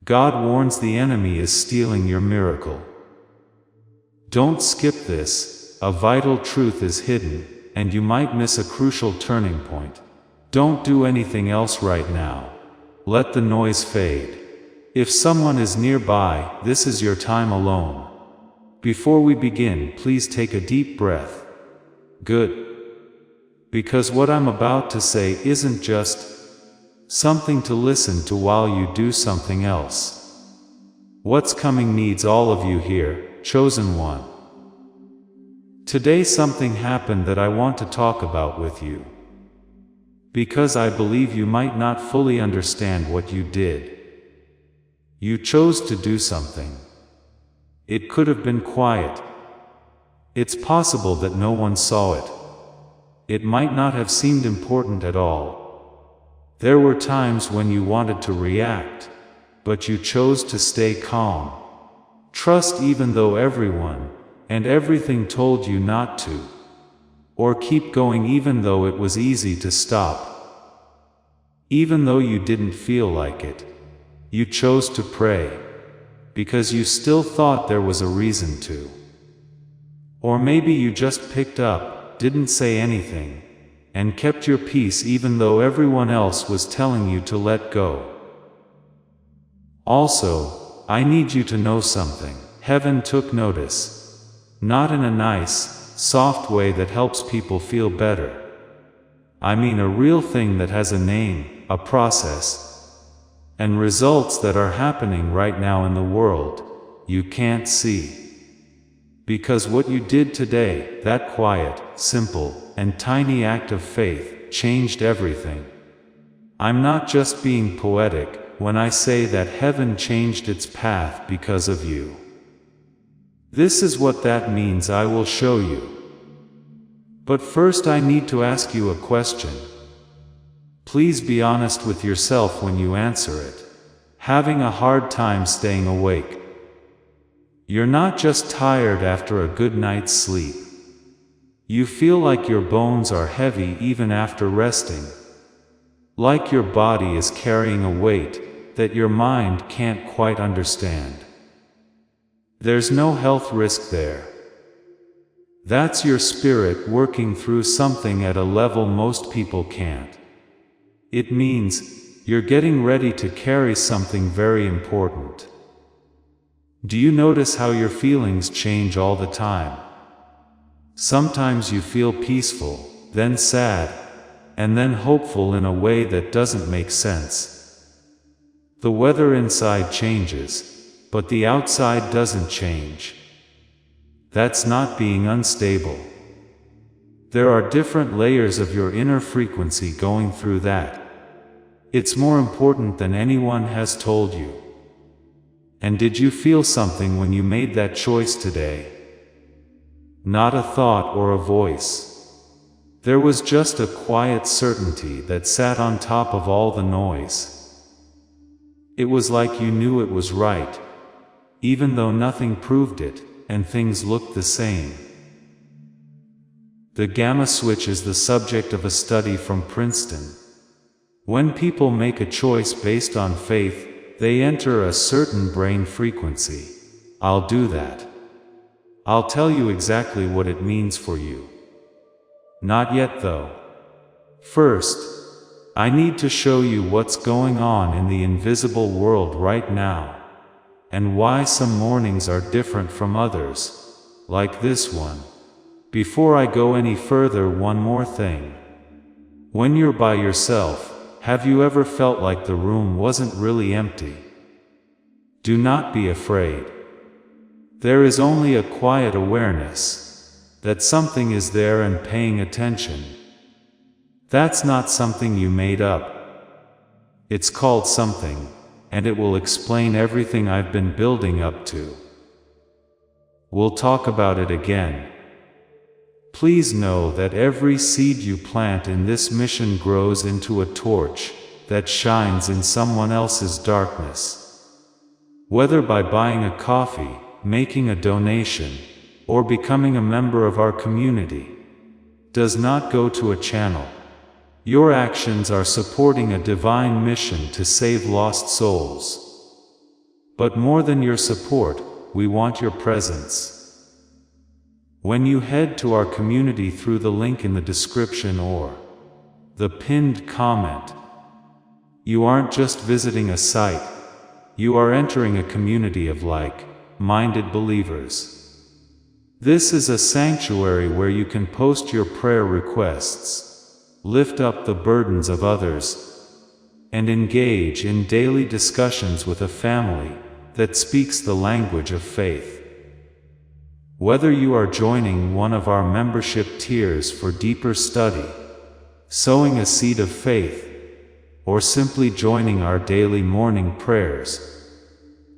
God warns the enemy is stealing your miracle. Don't skip this, a vital truth is hidden, and you might miss a crucial turning point. Don't do anything else right now. Let the noise fade. If someone is nearby, this is your time alone. Before we begin, please take a deep breath. Good. Because what I'm about to say isn't just something to listen to while you do something else. What's coming needs all of you here, chosen one. Today something happened that I want to talk about with you. Because I believe you might not fully understand what you did. You chose to do something. It could have been quiet. It's possible that no one saw it. It might not have seemed important at all. There were times when you wanted to react, but you chose to stay calm. Trust even though everyone and everything told you not to. Or keep going even though it was easy to stop. Even though you didn't feel like it. You chose to pray. Because you still thought there was a reason to. Or maybe you just picked up, didn't say anything, and kept your peace even though everyone else was telling you to let go. Also, I need you to know something. Heaven took notice. Not in a nice, soft way that helps people feel better. I mean a real thing that has a name, a process, and results that are happening right now in the world, you can't see. Because what you did today, that quiet, simple, and tiny act of faith, changed everything. I'm not just being poetic when I say that heaven changed its path because of you. This is what that means. I will show you. But first I need to ask you a question. Please be honest with yourself when you answer it. Having a hard time staying awake. You're not just tired after a good night's sleep. You feel like your bones are heavy even after resting. Like your body is carrying a weight that your mind can't quite understand. There's no health risk there. That's your spirit working through something at a level most people can't. It means you're getting ready to carry something very important. Do you notice how your feelings change all the time? Sometimes you feel peaceful, then sad, and then hopeful in a way that doesn't make sense. The weather inside changes, but the outside doesn't change. That's not being unstable. There are different layers of your inner frequency going through that. It's more important than anyone has told you. And did you feel something when you made that choice today? Not a thought or a voice. There was just a quiet certainty that sat on top of all the noise. It was like you knew it was right, even though nothing proved it, and things looked the same. The gamma switch is the subject of a study from Princeton. When people make a choice based on faith, they enter a certain brain frequency. I'll do that. I'll tell you exactly what it means for you. Not yet though. First, I need to show you what's going on in the invisible world right now. And why some mornings are different from others, like this one. Before I go any further, one more thing. When you're by yourself, have you ever felt like the room wasn't really empty? Do not be afraid. There is only a quiet awareness that something is there and paying attention. That's not something you made up. It's called something. And it will explain everything I've been building up to. We'll talk about it again. Please know that every seed you plant in this mission grows into a torch that shines in someone else's darkness. Whether by buying a coffee, making a donation, or becoming a member of our community, does not go to a channel. Your actions are supporting a divine mission to save lost souls. But more than your support, we want your presence. When you head to our community through the link in the description or the pinned comment, you aren't just visiting a site, you are entering a community of like-minded believers. This is a sanctuary where you can post your prayer requests, lift up the burdens of others, and engage in daily discussions with a family that speaks the language of faith. Whether you are joining one of our membership tiers for deeper study, sowing a seed of faith, or simply joining our daily morning prayers,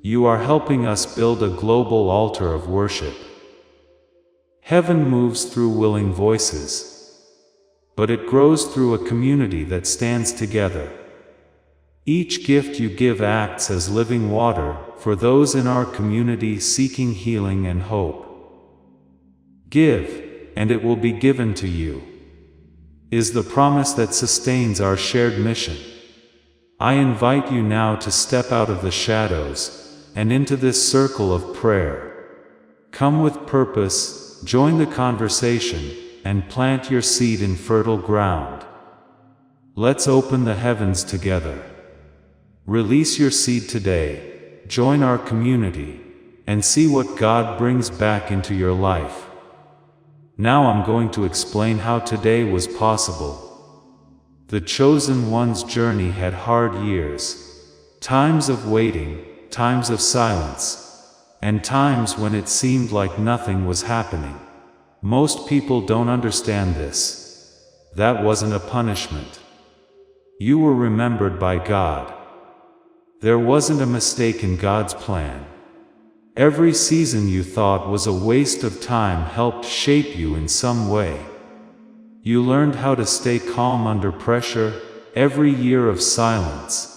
you are helping us build a global altar of worship. Heaven moves through willing voices, but it grows through a community that stands together. Each gift you give acts as living water for those in our community seeking healing and hope. Give, and it will be given to you, is the promise that sustains our shared mission. I invite you now to step out of the shadows and into this circle of prayer. Come with purpose, join the conversation, and plant your seed in fertile ground. Let's open the heavens together. Release your seed today, join our community, and see what God brings back into your life. Now I'm going to explain how today was possible. The chosen one's journey had hard years, times of waiting, times of silence, and times when it seemed like nothing was happening. Most people don't understand this. That wasn't a punishment. You were remembered by God. There wasn't a mistake in God's plan. Every season you thought was a waste of time helped shape you in some way. You learned how to stay calm under pressure, every year of silence.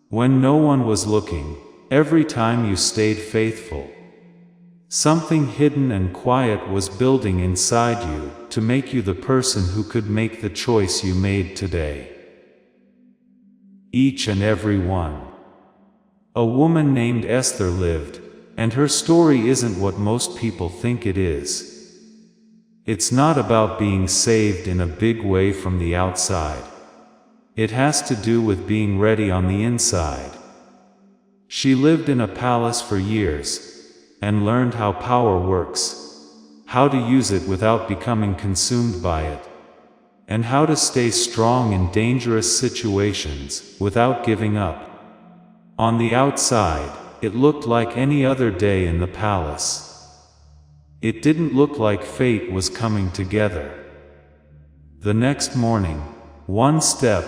When no one was looking, every time you stayed faithful. Something hidden and quiet was building inside you to make you the person who could make the choice you made today. Each and every one. A woman named Esther lived, and her story isn't what most people think it is. It's not about being saved in a big way from the outside. It has to do with being ready on the inside. She lived in a palace for years, and learned how power works, how to use it without becoming consumed by it, and how to stay strong in dangerous situations without giving up. On the outside, it looked like any other day in the palace. It didn't look like fate was coming together. The next morning, one step,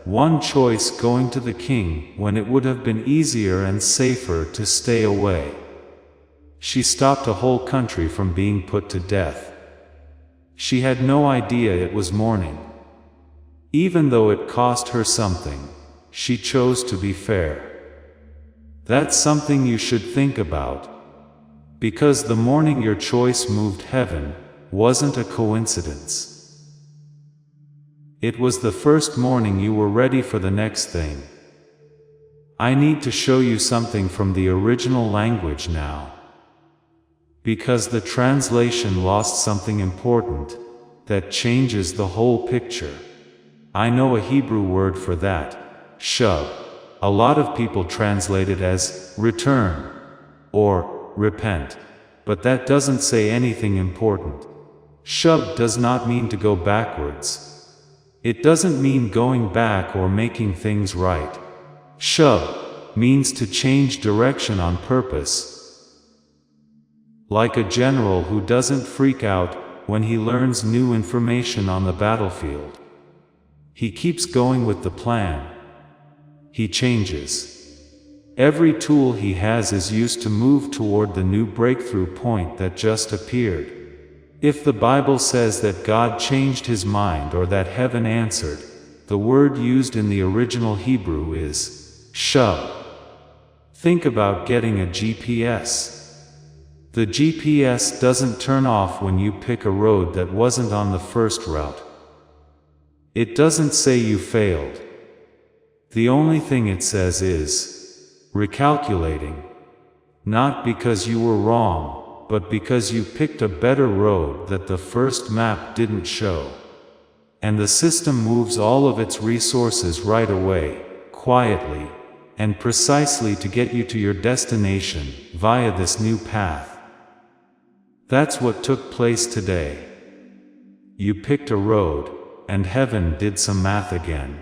one choice going to the king when it would have been easier and safer to stay away. She stopped a whole country from being put to death. She had no idea it was morning. Even though it cost her something, she chose to be fair. That's something you should think about. Because the morning your choice moved heaven wasn't a coincidence. It was the first morning you were ready for the next thing. I need to show you something from the original language now. Because the translation lost something important that changes the whole picture. I know a Hebrew word for that, shub. A lot of people translate it as return or repent, but that doesn't say anything important. Shub does not mean to go backwards. It doesn't mean going back or making things right. Shub means to change direction on purpose. Like a general who doesn't freak out when he learns new information on the battlefield. He keeps going with the plan. He changes. Every tool he has is used to move toward the new breakthrough point that just appeared. If the Bible says that God changed his mind or that heaven answered, the word used in the original Hebrew is shub. Think about getting a GPS. The GPS doesn't turn off when you pick a road that wasn't on the first route. It doesn't say you failed. The only thing it says is recalculating. Not because you were wrong, but because you picked a better road that the first map didn't show. And the system moves all of its resources right away, quietly, and precisely to get you to your destination, via this new path. That's what took place today. You picked a road, and heaven did some math again.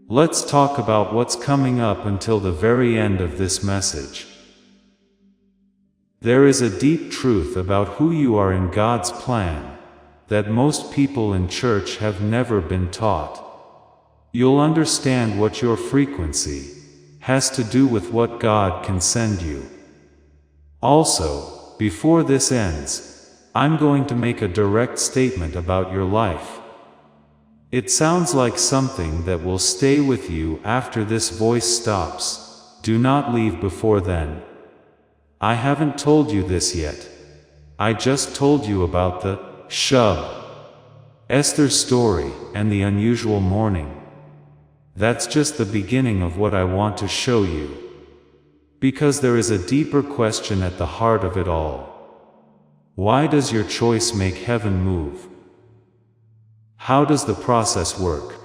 Let's talk about what's coming up until the very end of this message. There is a deep truth about who you are in God's plan that most people in church have never been taught. You'll understand what your frequency has to do with what God can send you. Also, before this ends, I'm going to make a direct statement about your life. It sounds like something that will stay with you after this voice stops. Do not leave before then. I haven't told you this yet. I just told you about the shub, Esther's story, and the unusual morning. That's just the beginning of what I want to show you. Because there is a deeper question at the heart of it all. Why does your choice make heaven move? How does the process work?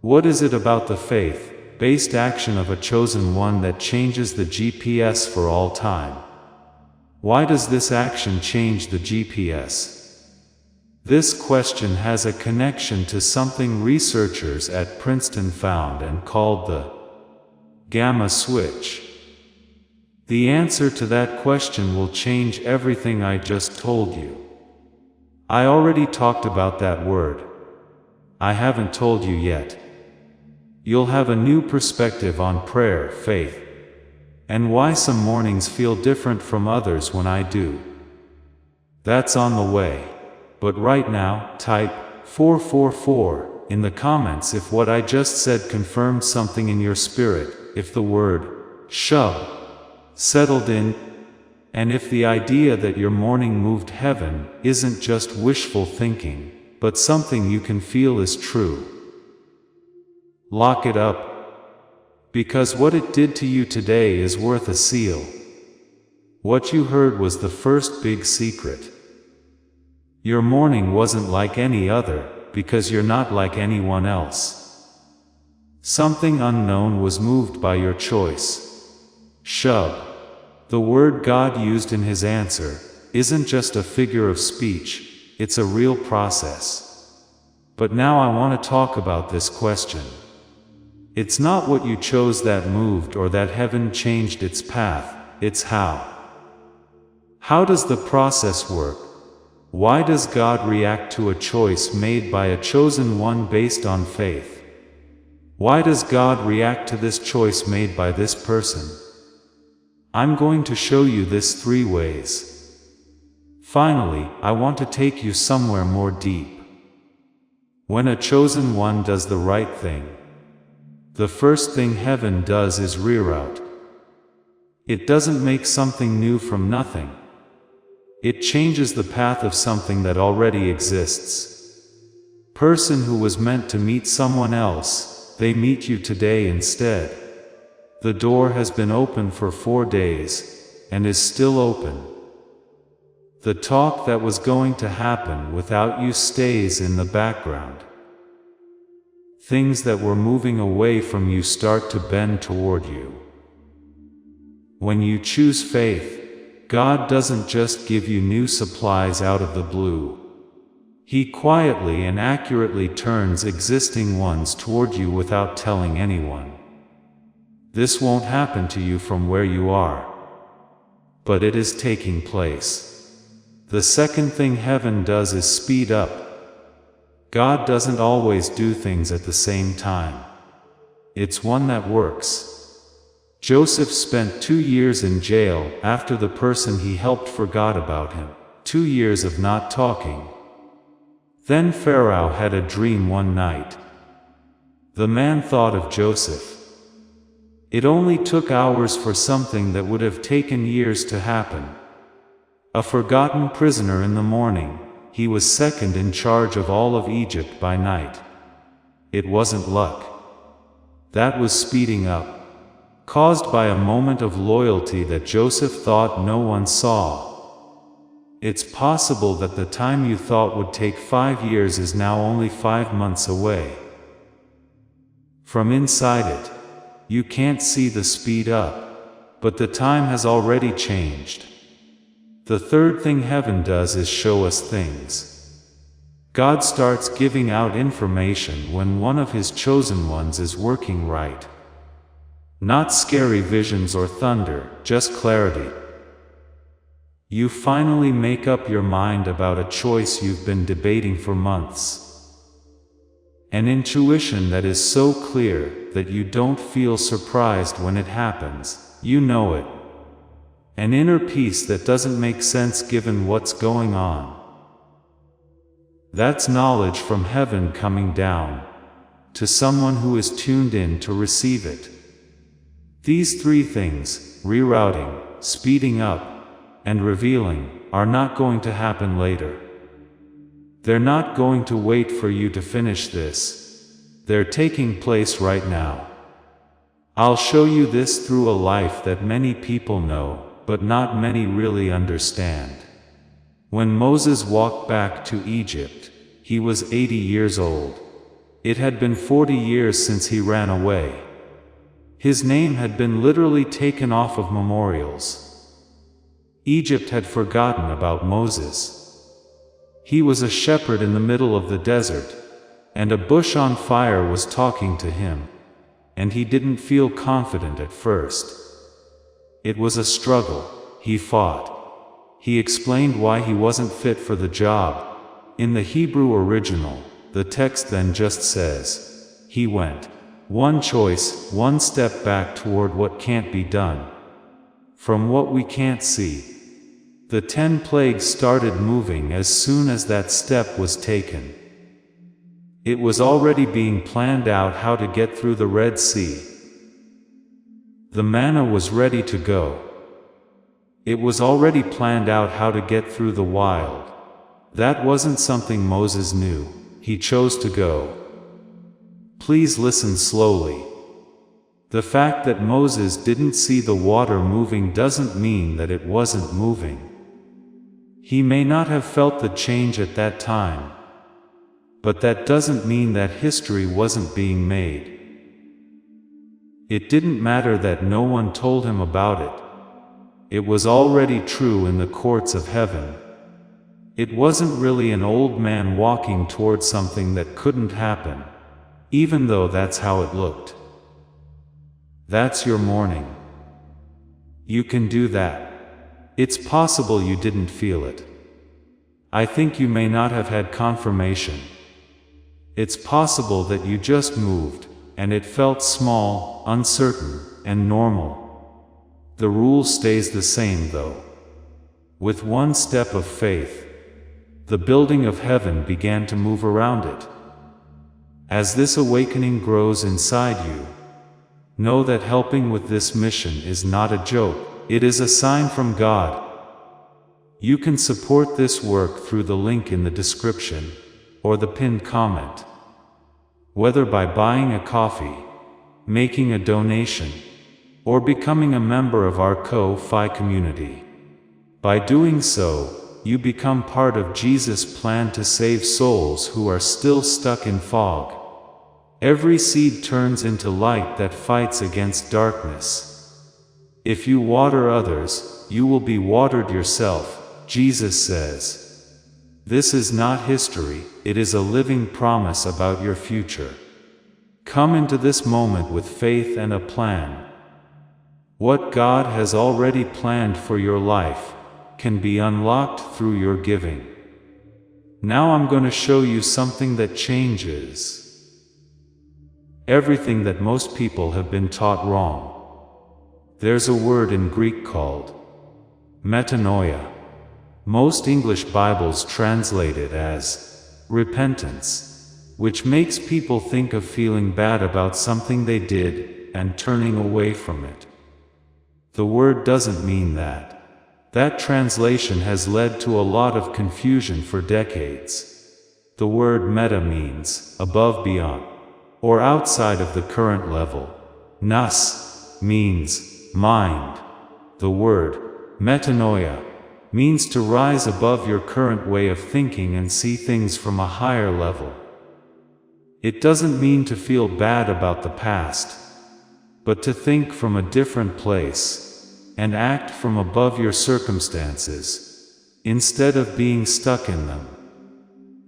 What is it about the faith-based action of a chosen one that changes the GPS for all time? Why does this action change the GPS? This question has a connection to something researchers at Princeton found and called the gamma switch. The answer to that question will change everything I just told you. I already talked about that word. I haven't told you yet. You'll have a new perspective on prayer, faith, and why some mornings feel different from others when I do. That's on the way. But right now, type 444 in the comments if what I just said confirmed something in your spirit, if the word shub settled in, and if the idea that your morning moved heaven isn't just wishful thinking, but something you can feel is true. Lock it up. Because what it did to you today is worth a seal. What you heard was the first big secret. Your morning wasn't like any other, because you're not like anyone else. Something unknown was moved by your choice. Shub, the word God used in his answer, isn't just a figure of speech, it's a real process. But now I want to talk about this question. It's not what you chose that moved or that heaven changed its path, it's how. How does the process work? Why does God react to a choice made by a chosen one based on faith? Why does God react to this choice made by this person? I'm going to show you this 3 ways. Finally, I want to take you somewhere more deep. When a chosen one does the right thing, the first thing heaven does is reroute. It doesn't make something new from nothing. It changes the path of something that already exists. Person who was meant to meet someone else, they meet you today instead. The door has been open for 4 days, and is still open. The talk that was going to happen without you stays in the background. Things that were moving away from you start to bend toward you. When you choose faith, God doesn't just give you new supplies out of the blue. He quietly and accurately turns existing ones toward you without telling anyone. This won't happen to you from where you are. But it is taking place. The second thing heaven does is speed up. God doesn't always do things at the same time. It's one that works. Joseph spent 2 years in jail after the person he helped forgot about him. 2 years of not talking. Then Pharaoh had a dream one night. The man thought of Joseph. It only took hours for something that would have taken years to happen. A forgotten prisoner in the morning, he was second in charge of all of Egypt by night. It wasn't luck. That was speeding up. caused by a moment of loyalty that Joseph thought no one saw. It's possible that the time you thought would take 5 years is now only 5 months away. From inside it, you can't see the speed up, but the time has already changed. The third thing heaven does is show us things. God starts giving out information when one of His chosen ones is working right. Not scary visions or thunder, just clarity. You finally make up your mind about a choice you've been debating for months. An intuition that is so clear that you don't feel surprised when it happens, you know it. An inner peace that doesn't make sense given what's going on. That's knowledge from heaven coming down to someone who is tuned in to receive it. These three things, rerouting, speeding up, and revealing, are not going to happen later. They're not going to wait for you to finish this. They're taking place right now. I'll show you this through a life that many people know, but not many really understand. When Moses walked back to Egypt, he was 80 years old. It had been 40 years since he ran away. His name had been literally taken off of memorials. Egypt had forgotten about Moses. He was a shepherd in the middle of the desert, and a bush on fire was talking to him, and he didn't feel confident at first. It was a struggle. He fought. He explained why he wasn't fit for the job. In the Hebrew original, the text then just says, he went. One choice, one step back toward what can't be done. From what we can't see. The 10 plagues started moving as soon as that step was taken. It was already being planned out how to get through the Red Sea. The manna was ready to go. It was already planned out how to get through the wild. That wasn't something Moses knew. He chose to go. Please listen slowly. The fact that Moses didn't see the water moving doesn't mean that it wasn't moving. He may not have felt the change at that time, but that doesn't mean that history wasn't being made. It didn't matter that no one told him about it. It was already true in the courts of heaven. It wasn't really an old man walking toward something that couldn't happen, even though that's how it looked. That's your morning. You can do that. It's possible you didn't feel it. I think you may not have had confirmation. It's possible that you just moved, and it felt small, uncertain, and normal. The rule stays the same though. With one step of faith, the building of heaven began to move around it. As this awakening grows inside you, know that helping with this mission is not a joke. It is a sign from God. You can support this work through the link in the description, or the pinned comment. Whether by buying a coffee, making a donation, or becoming a member of our Ko-Fi community. By doing so, you become part of Jesus' plan to save souls who are still stuck in fog. Every seed turns into light that fights against darkness. If you water others, you will be watered yourself, Jesus says. This is not history, it is a living promise about your future. Come into this moment with faith and a plan. What God has already planned for your life can be unlocked through your giving. Now I'm going to show you something that changes everything that most people have been taught wrong. There's a word in Greek called metanoia. Most English Bibles translate it as repentance, which makes people think of feeling bad about something they did and turning away from it. The word doesn't mean that. That translation has led to a lot of confusion for decades. The word meta means above, beyond, or outside of the current level. Nous means mind. The word metanoia means to rise above your current way of thinking and see things from a higher level. It doesn't mean to feel bad about the past, but to think from a different place and act from above your circumstances, instead of being stuck in them.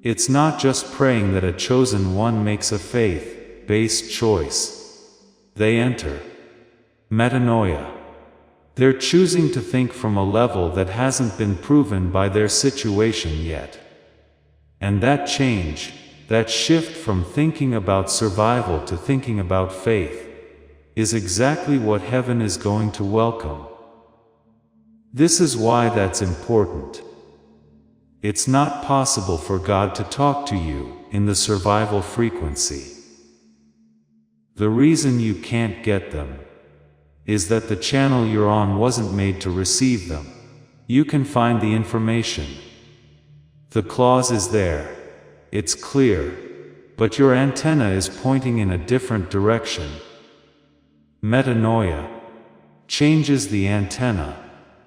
It's not just praying that a chosen one makes a faith-based choice. They enter metanoia. They're choosing to think from a level that hasn't been proven by their situation yet. And that change, that shift from thinking about survival to thinking about faith, is exactly what heaven is going to welcome. This is why that's important. It's not possible for God to talk to you in the survival frequency. The reason you can't get them is that the channel you're on wasn't made to receive them. You can find the information. The clause is there. It's clear. But your antenna is pointing in a different direction. Metanoia changes the antenna,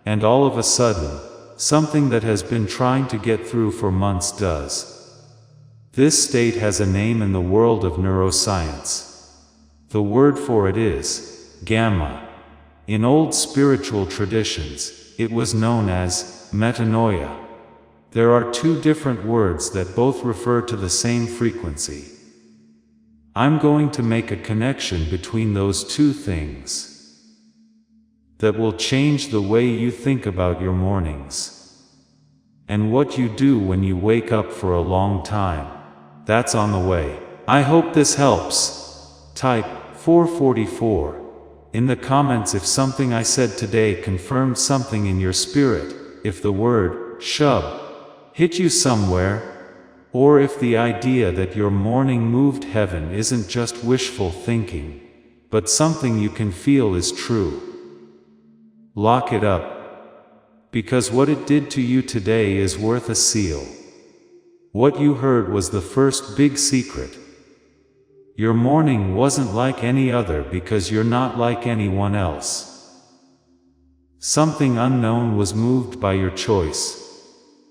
and all of a sudden, something that has been trying to get through for months does. This state has a name in the world of neuroscience. The word for it is gamma. In old spiritual traditions, it was known as metanoia. There are two different words that both refer to the same frequency. I'm going to make a connection between those two things that will change the way you think about your mornings and what you do when you wake up for a long time. That's on the way. I hope this helps. Type 444 in the comments if something I said today confirmed something in your spirit, if the word shub hit you somewhere, or if the idea that your morning moved heaven isn't just wishful thinking, but something you can feel is true. Lock it up, because what it did to you today is worth a seal. What you heard was the first big secret. Your morning wasn't like any other because you're not like anyone else. Something unknown was moved by your choice.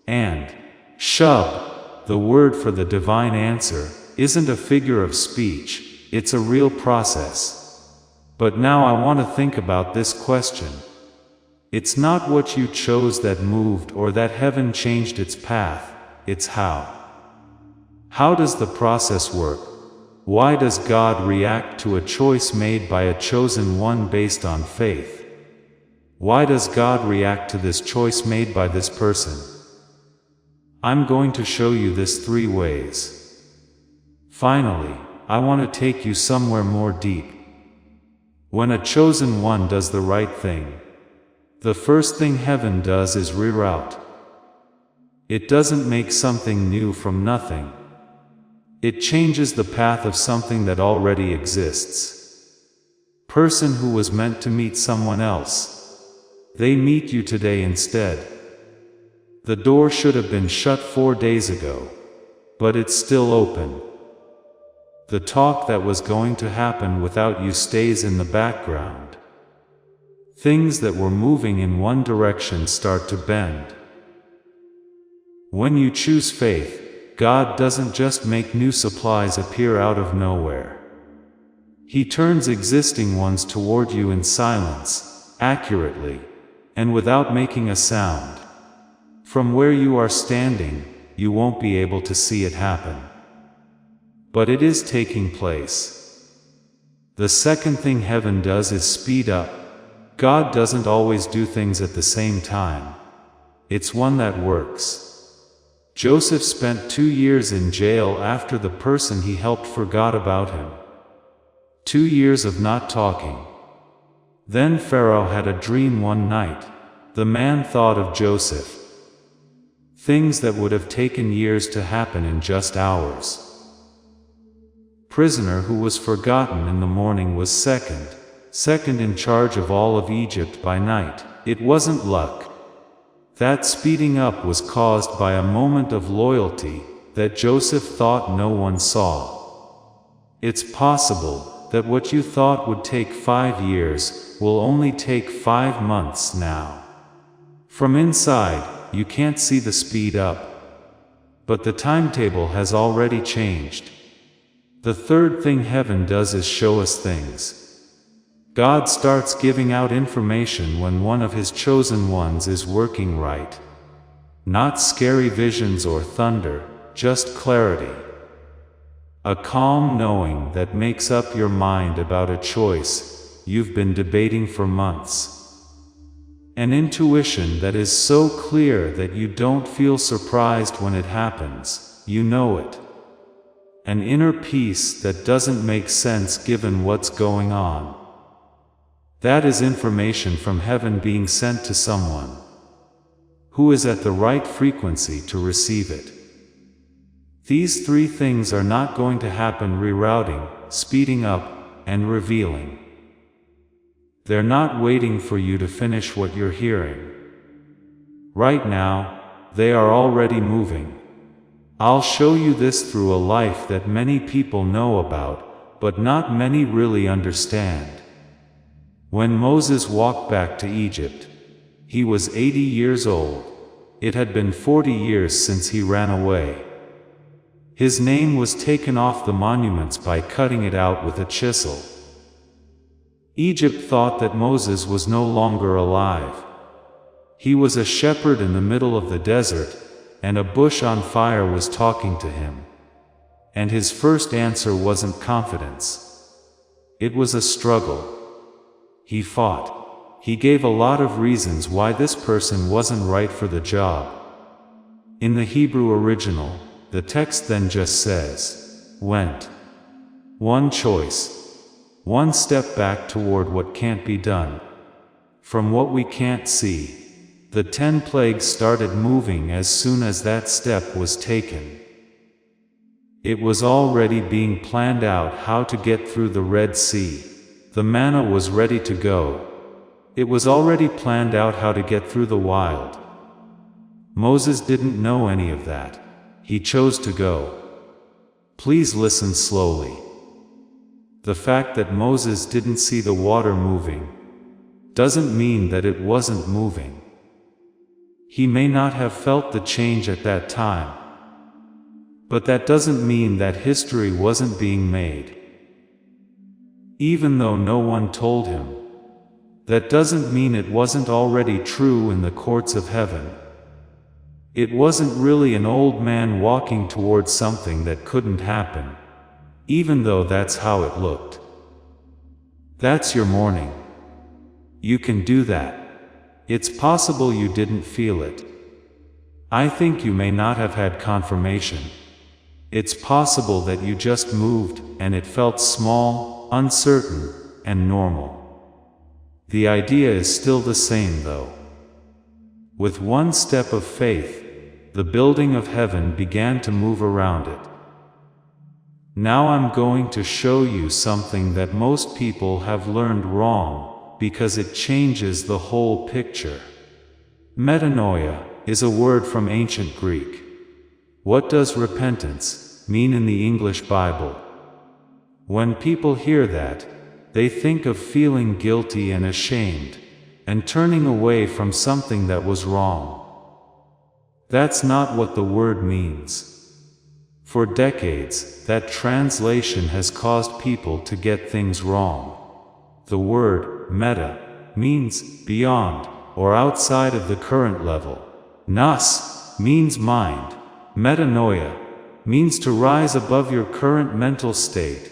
And shub, the word for the divine answer, isn't a figure of speech, it's a real process. But now I want to think about this question. It's not what you chose that moved or that heaven changed its path, it's how. How does the process work? Why does God react to a choice made by a chosen one based on faith? Why does God react to this choice made by this person? I'm going to show you this 3 ways. Finally, I want to take you somewhere more deep. When a chosen one does the right thing, the first thing heaven does is reroute. It doesn't make something new from nothing. It changes the path of something that already exists. Person who was meant to meet someone else, they meet you today instead. The door should have been shut 4 days ago, but it's still open. The talk that was going to happen without you stays in the background. Things that were moving in one direction start to bend. When you choose faith, God doesn't just make new supplies appear out of nowhere. He turns existing ones toward you in silence, accurately, and without making a sound. From where you are standing, you won't be able to see it happen. But it is taking place. The second thing heaven does is speed up. God doesn't always do things at the same time. It's one that works. Joseph spent 2 years in jail after the person he helped forgot about him. 2 years of not talking. Then Pharaoh had a dream one night. The man thought of Joseph. Things that would have taken years to happen in just hours. Prisoner who was forgotten in the morning was second in charge of all of Egypt by night. It wasn't luck. That speeding up was caused by a moment of loyalty that Joseph thought no one saw. It's possible that what you thought would take 5 years will only take 5 months now. From inside, you can't see the speed up. But the timetable has already changed. The third thing heaven does is show us things. God starts giving out information when one of His chosen ones is working right. Not scary visions or thunder, just clarity. A calm knowing that makes up your mind about a choice you've been debating for months. An intuition that is so clear that you don't feel surprised when it happens, you know it. An inner peace that doesn't make sense given what's going on. That is information from heaven being sent to someone who is at the right frequency to receive it. These three things are not going to happen: rerouting, speeding up, and revealing. They're not waiting for you to finish what you're hearing. Right now, they are already moving. I'll show you this through a life that many people know about, but not many really understand. When Moses walked back to Egypt, he was 80 years old. It had been 40 years since he ran away. His name was taken off the monuments by cutting it out with a chisel. Egypt thought that Moses was no longer alive. He was a shepherd in the middle of the desert, and a bush on fire was talking to him. And his first answer wasn't confidence. It was a struggle. He fought. He gave a lot of reasons why this person wasn't right for the job. In the Hebrew original, the text then just says, went. One choice. One step back toward what can't be done. From what we can't see. The 10 plagues started moving as soon as that step was taken. It was already being planned out how to get through the Red Sea. The manna was ready to go. It was already planned out how to get through the wild. Moses didn't know any of that. He chose to go. Please listen slowly. The fact that Moses didn't see the water moving doesn't mean that it wasn't moving. He may not have felt the change at that time, but that doesn't mean that history wasn't being made. Even though no one told him, that doesn't mean it wasn't already true in the courts of heaven. It wasn't really an old man walking towards something that couldn't happen, even though that's how it looked. That's your morning. You can do that. It's possible you didn't feel it. I think you may not have had confirmation. It's possible that you just moved, and it felt small, uncertain, and normal. The idea is still the same though. With one step of faith, the building of heaven began to move around it. Now I'm going to show you something that most people have learned wrong, because it changes the whole picture. Metanoia is a word from ancient Greek. What does repentance mean in the English Bible? When people hear that, they think of feeling guilty and ashamed, and turning away from something that was wrong. That's not what the word means. For decades, that translation has caused people to get things wrong. The word meta means beyond or outside of the current level. Nous means mind. Metanoia means to rise above your current mental state,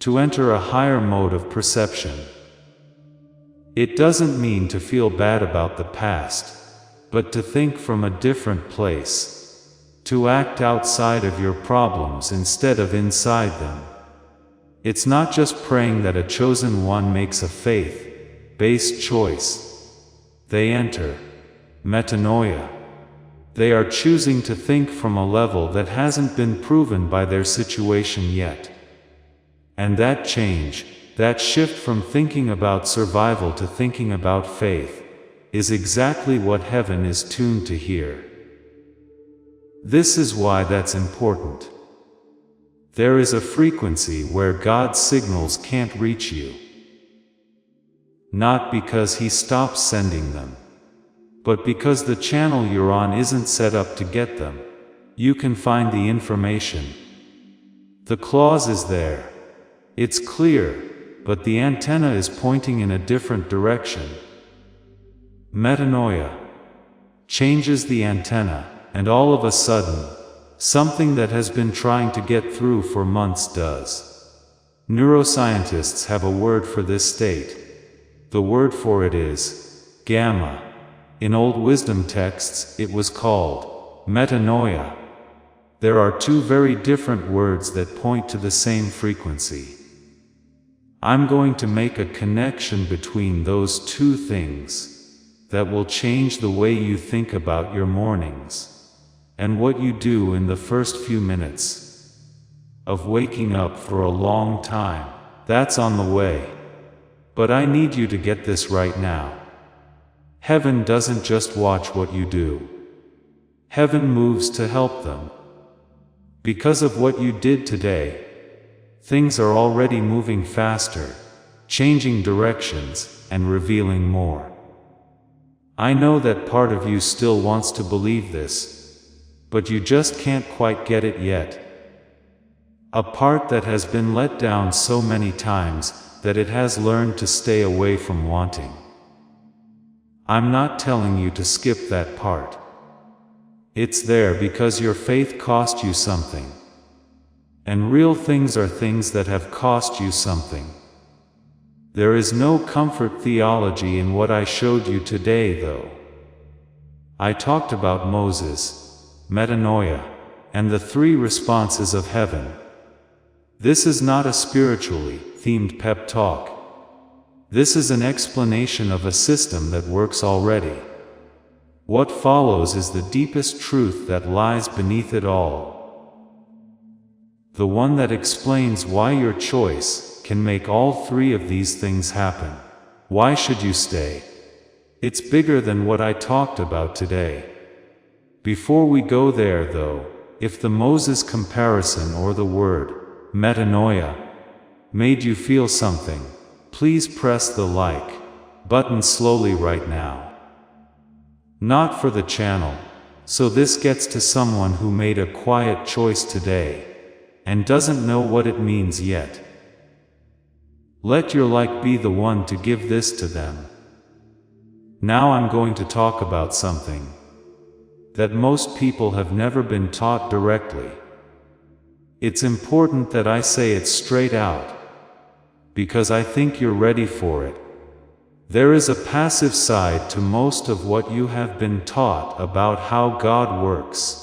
to enter a higher mode of perception. It doesn't mean to feel bad about the past, but to think from a different place, to act outside of your problems instead of inside them. It's not just praying that a chosen one makes a faith-based choice. They enter metanoia. They are choosing to think from a level that hasn't been proven by their situation yet. And that change, that shift from thinking about survival to thinking about faith, is exactly what heaven is tuned to hear. This is why that's important. There is a frequency where God's signals can't reach you. Not because He stops sending them, but because the channel you're on isn't set up to get them. You can find the information. The clause is there. It's clear, but the antenna is pointing in a different direction. Metanoia changes the antenna, and all of a sudden, something that has been trying to get through for months does. Neuroscientists have a word for this state. The word for it is gamma. In old wisdom texts, it was called metanoia. There are two very different words that point to the same frequency. I'm going to make a connection between those two things that will change the way you think about your mornings and what you do in the first few minutes of waking up for a long time. That's on the way. But I need you to get this right now. Heaven doesn't just watch what you do. Heaven moves to help them. Because of what you did today, things are already moving faster, changing directions, and revealing more. I know that part of you still wants to believe this, but you just can't quite get it yet. A part that has been let down so many times that it has learned to stay away from wanting. I'm not telling you to skip that part. It's there because your faith cost you something. And real things are things that have cost you something. There is no comfort theology in what I showed you today, though. I talked about Moses, metanoia, and the three responses of heaven. This is not a spiritually themed pep talk. This is an explanation of a system that works already. What follows is the deepest truth that lies beneath it all. The one that explains why your choice can make all three of these things happen. Why should you stay? It's bigger than what I talked about today. Before we go there though, if the Moses comparison or the word metanoia made you feel something, please press the like button slowly right now. Not for the channel, so this gets to someone who made a quiet choice today and doesn't know what it means yet. Let your like be the one to give this to them. Now I'm going to talk about something that most people have never been taught directly. It's important that I say it straight out, because I think you're ready for it. There is a passive side to most of what you have been taught about how God works.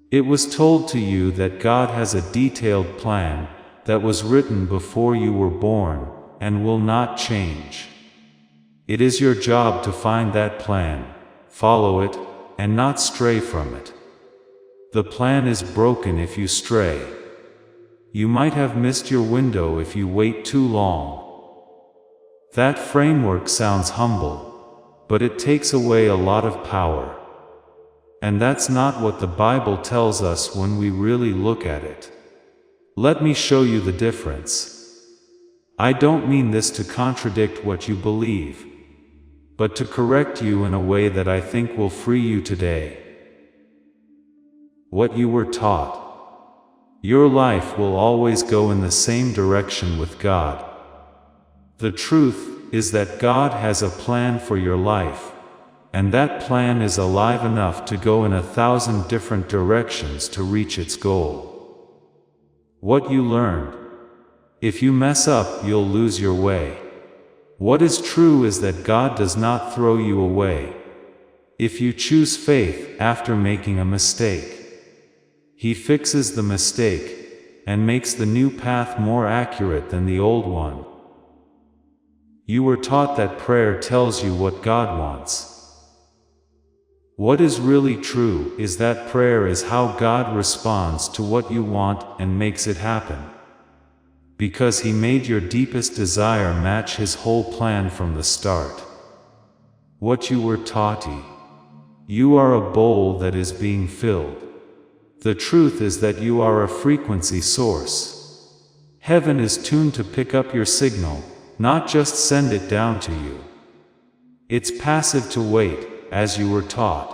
It was told to you that God has a detailed plan that was written before you were born and will not change. It is your job to find that plan, follow it, and not stray from it. The plan is broken if you stray. You might have missed your window if you wait too long. That framework sounds humble, but it takes away a lot of power. And that's not what the Bible tells us when we really look at it. Let me show you the difference. I don't mean this to contradict what you believe, but to correct you in a way that I think will free you today. What you were taught. Your life will always go in the same direction with God. The truth is that God has a plan for your life, and that plan is alive enough to go in 1,000 different directions to reach its goal. What you learned. If you mess up, you'll lose your way. What is true is that God does not throw you away. If you choose faith after making a mistake, He fixes the mistake and makes the new path more accurate than the old one. You were taught that prayer tells you what God wants. What is really true is that prayer is how God responds to what you want and makes it happen. Because He made your deepest desire match His whole plan from the start. What you were taught. You are a bowl that is being filled. The truth is that you are a frequency source. Heaven is tuned to pick up your signal, not just send it down to you. It's passive to wait, as you were taught.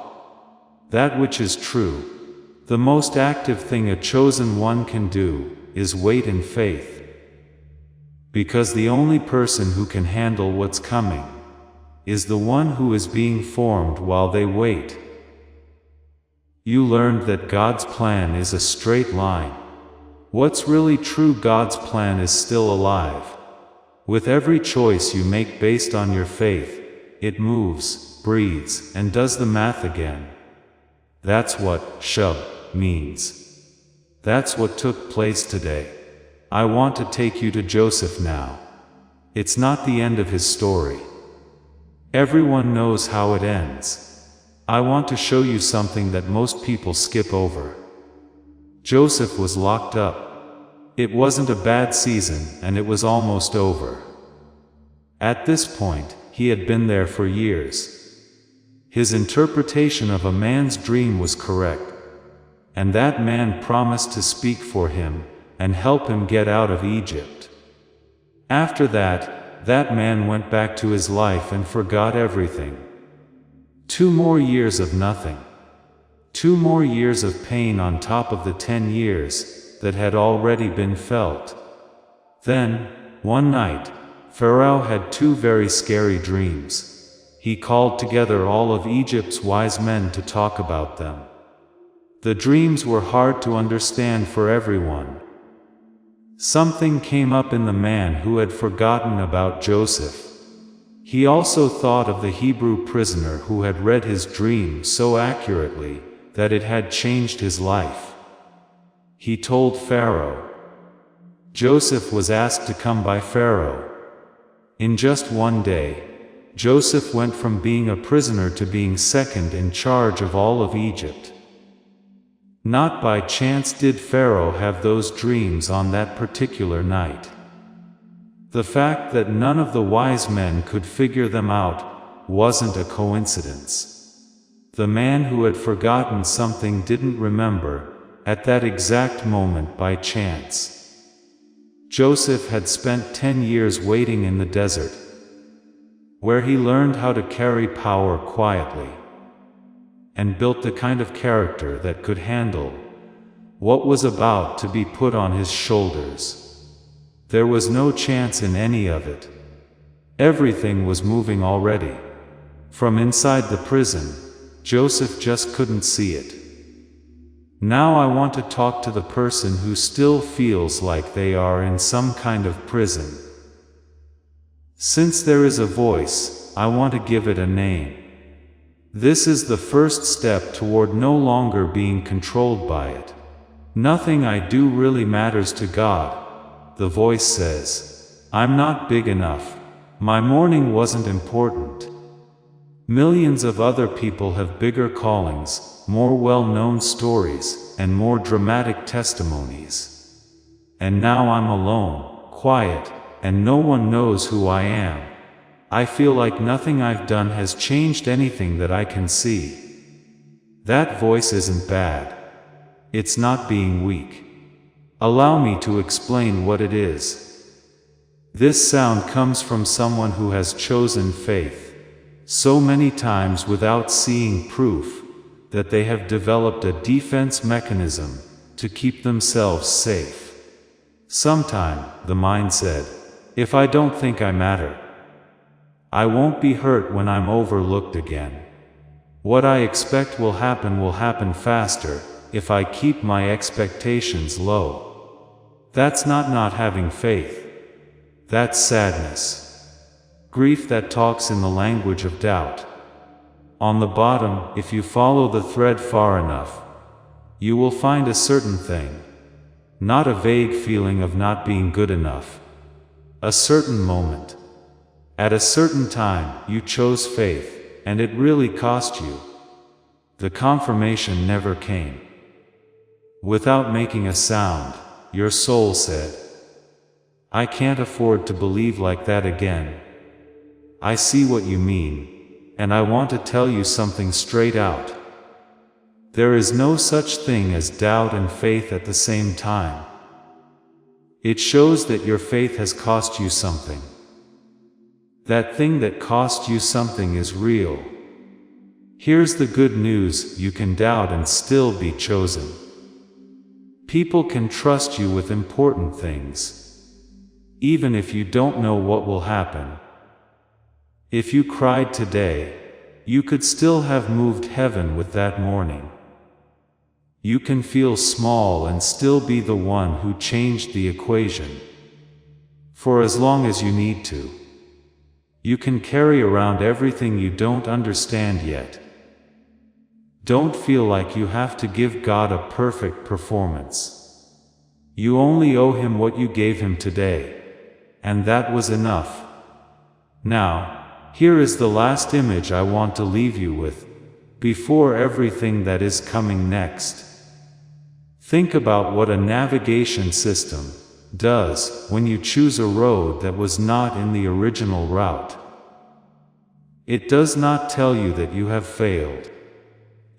That which is true, the most active thing a chosen one can do, is wait in faith. Because the only person who can handle what's coming is the one who is being formed while they wait. You learned that God's plan is a straight line. What's really true, God's plan is still alive. With every choice you make based on your faith, it moves, breathes, and does the math again. That's what shub means. That's what took place today. I want to take you to Joseph now. It's not the end of his story. Everyone knows how it ends. I want to show you something that most people skip over. Joseph was locked up. It wasn't a bad season, and it was almost over. At this point, he had been there for years. His interpretation of a man's dream was correct, and that man promised to speak for him and help him get out of Egypt. After that, that man went back to his life and forgot everything. 2 more years of nothing. 2 more years of pain on top of the 10 years that had already been felt. Then, one night, Pharaoh had 2 very scary dreams. He called together all of Egypt's wise men to talk about them. The dreams were hard to understand for everyone. Something came up in the man who had forgotten about Joseph. He also thought of the Hebrew prisoner who had read his dream so accurately that it had changed his life. He told Pharaoh. Joseph was asked to come by Pharaoh. In just one day, Joseph went from being a prisoner to being second in charge of all of Egypt. Not by chance did Pharaoh have those dreams on that particular night. The fact that none of the wise men could figure them out wasn't a coincidence. The man who had forgotten something didn't remember at that exact moment by chance. Joseph had spent 10 years waiting in the desert, where he learned how to carry power quietly, and built the kind of character that could handle what was about to be put on his shoulders. There was no chance in any of it. Everything was moving already. From inside the prison, Joseph just couldn't see it. Now I want to talk to the person who still feels like they are in some kind of prison. Since there is a voice, I want to give it a name. This is the first step toward no longer being controlled by it. Nothing I do really matters to God. The voice says, I'm not big enough. My morning wasn't important. Millions of other people have bigger callings, more well-known stories, and more dramatic testimonies. And now I'm alone, quiet, and no one knows who I am. I feel like nothing I've done has changed anything that I can see. That voice isn't bad. It's not being weak. Allow me to explain what it is. This sound comes from someone who has chosen faith so many times without seeing proof that they have developed a defense mechanism to keep themselves safe. Sometime, the mind said, if I don't think I matter, I won't be hurt when I'm overlooked again. What I expect will happen faster if I keep my expectations low. That's not having faith. That's sadness. Grief that talks in the language of doubt. On the bottom, if you follow the thread far enough, you will find a certain thing. Not a vague feeling of not being good enough. A certain moment. At a certain time, you chose faith, and it really cost you. The confirmation never came. Without making a sound, your soul said, I can't afford to believe like that again. I see what you mean, and I want to tell you something straight out. There is no such thing as doubt and faith at the same time. It shows that your faith has cost you something. That thing that cost you something is real. Here's the good news: you can doubt and still be chosen. People can trust you with important things, even if you don't know what will happen. If you cried today, you could still have moved heaven with that morning. You can feel small and still be the one who changed the equation. For as long as you need to. You can carry around everything you don't understand yet. Don't feel like you have to give God a perfect performance. You only owe Him what you gave Him today. And that was enough. Now, here is the last image I want to leave you with, before everything that is coming next. Think about what a navigation system does when you choose a road that was not in the original route. It does not tell you that you have failed.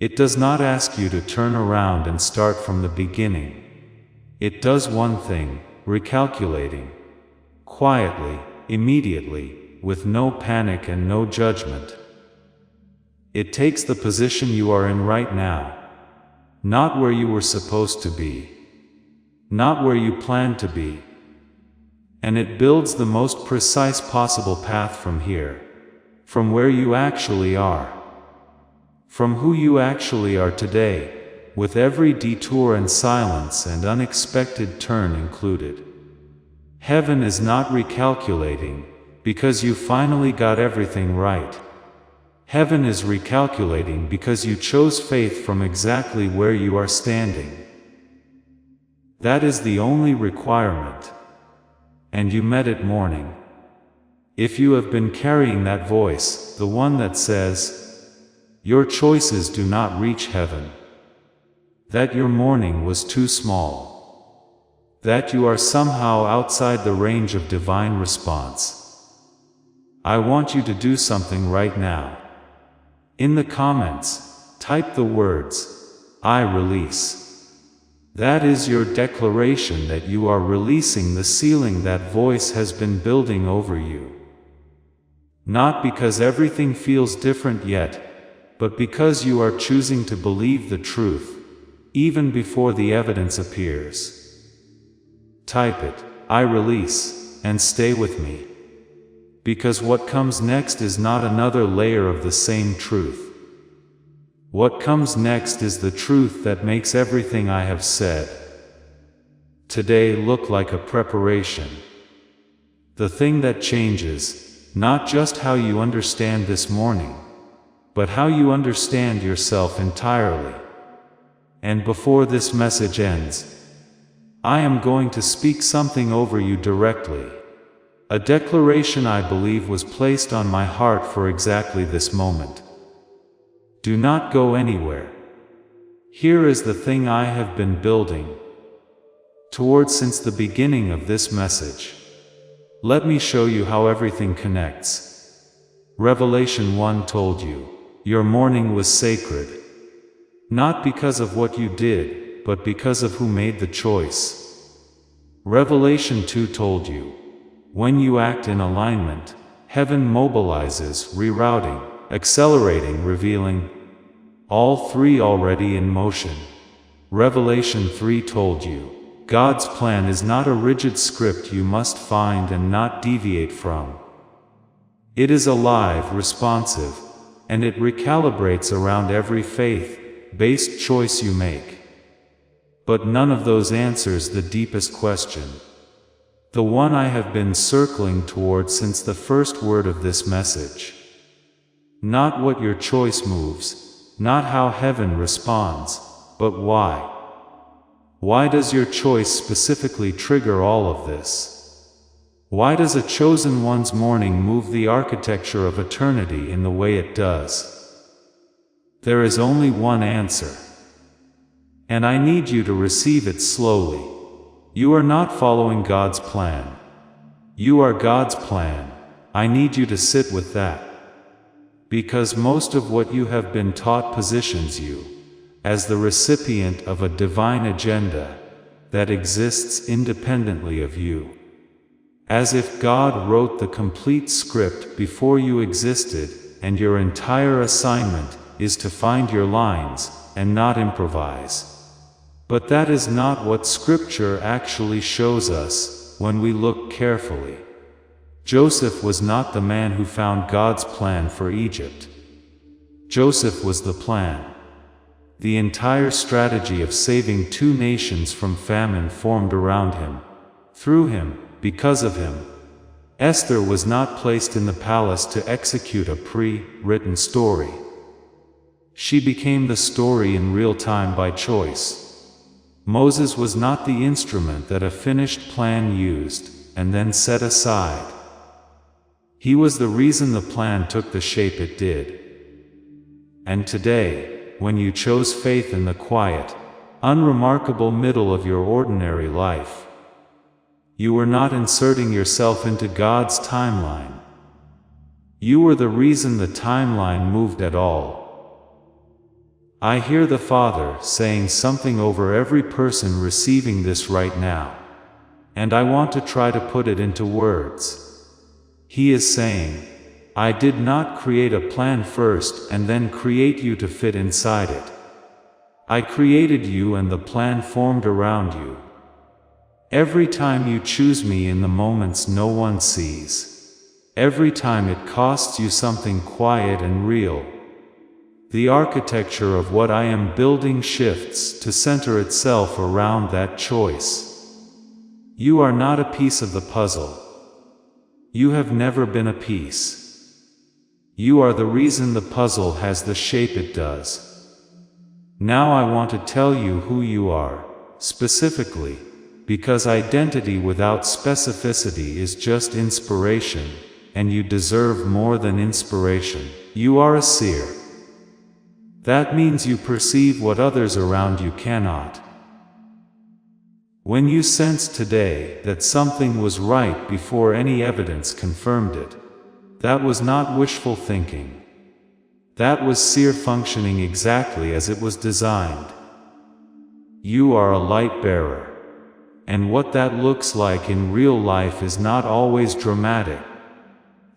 It does not ask you to turn around and start from the beginning. It does one thing: recalculating. Quietly, immediately, with no panic and no judgment. It takes the position you are in right now. Not where you were supposed to be. Not where you planned to be. And it builds the most precise possible path from here. From where you actually are. From who you actually are today, with every detour and silence and unexpected turn included. Heaven is not recalculating, because you finally got everything right. Heaven is recalculating because you chose faith from exactly where you are standing. That is the only requirement. And you met it morning. If you have been carrying that voice, the one that says, your choices do not reach heaven. That your morning was too small. That you are somehow outside the range of divine response. I want you to do something right now. In the comments, type the words, I release. That is your declaration that you are releasing the ceiling that voice has been building over you. Not because everything feels different yet, but because you are choosing to believe the truth, even before the evidence appears. Type it, I release, and stay with me. Because what comes next is not another layer of the same truth. What comes next is the truth that makes everything I have said today look like a preparation. The thing that changes, not just how you understand this morning, but how you understand yourself entirely. And before this message ends, I am going to speak something over you directly. A declaration I believe was placed on my heart for exactly this moment. Do not go anywhere. Here is the thing I have been building towards since the beginning of this message. Let me show you how everything connects. Revelation 1 told you, your morning was sacred. Not because of what you did, but because of who made the choice. Revelation 2 told you, when you act in alignment, heaven mobilizes, rerouting, accelerating, revealing. All three already in motion. Revelation 3 told you, God's plan is not a rigid script you must find and not deviate from. It is alive, responsive, and it recalibrates around every faith-based choice you make. But none of those answers the deepest question. The one I have been circling toward since the first word of this message. Not what your choice moves, not how heaven responds, but why. Why does your choice specifically trigger all of this? Why does a chosen one's morning move the architecture of eternity in the way it does? There is only one answer. And I need you to receive it slowly. You are not following God's plan. You are God's plan. I need you to sit with that. Because most of what you have been taught positions you as the recipient of a divine agenda that exists independently of you. As if God wrote the complete script before you existed, and your entire assignment is to find your lines and not improvise. But that is not what Scripture actually shows us when we look carefully. Joseph was not the man who found God's plan for Egypt. Joseph was the plan. The entire strategy of saving 2 nations from famine formed around him, through him, because of him. Esther was not placed in the palace to execute a pre-written story. She became the story in real time by choice. Moses was not the instrument that a finished plan used and then set aside. He was the reason the plan took the shape it did. And today, when you chose faith in the quiet, unremarkable middle of your ordinary life, you were not inserting yourself into God's timeline. You were the reason the timeline moved at all. I hear the Father saying something over every person receiving this right now, and I want to try to put it into words. He is saying, I did not create a plan first and then create you to fit inside it. I created you and the plan formed around you. Every time you choose me in the moments no one sees, every time it costs you something quiet and real, the architecture of what I am building shifts to center itself around that choice. You are not a piece of the puzzle. You have never been a piece. You are the reason the puzzle has the shape it does. Now I want to tell you who you are, specifically, because identity without specificity is just inspiration, and you deserve more than inspiration. You are a seer. That means you perceive what others around you cannot. When you sensed today that something was right before any evidence confirmed it, that was not wishful thinking. That was seer functioning exactly as it was designed. You are a light bearer. And what that looks like in real life is not always dramatic.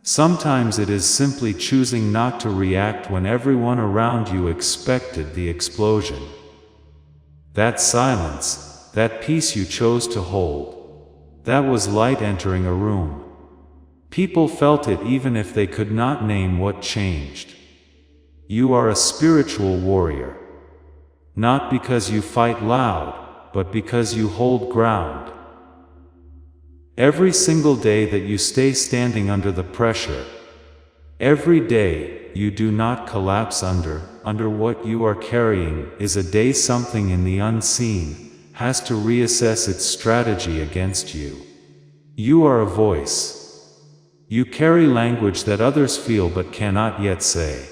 Sometimes it is simply choosing not to react when everyone around you expected the explosion. That silence, that peace you chose to hold, that was light entering a room. People felt it even if they could not name what changed. You are a spiritual warrior. Not because you fight loud, but because you hold ground. Every single day that you stay standing under the pressure, every day you do not collapse under what you are carrying, is a day something in the unseen has to reassess its strategy against you. You are a voice. You carry language that others feel but cannot yet say.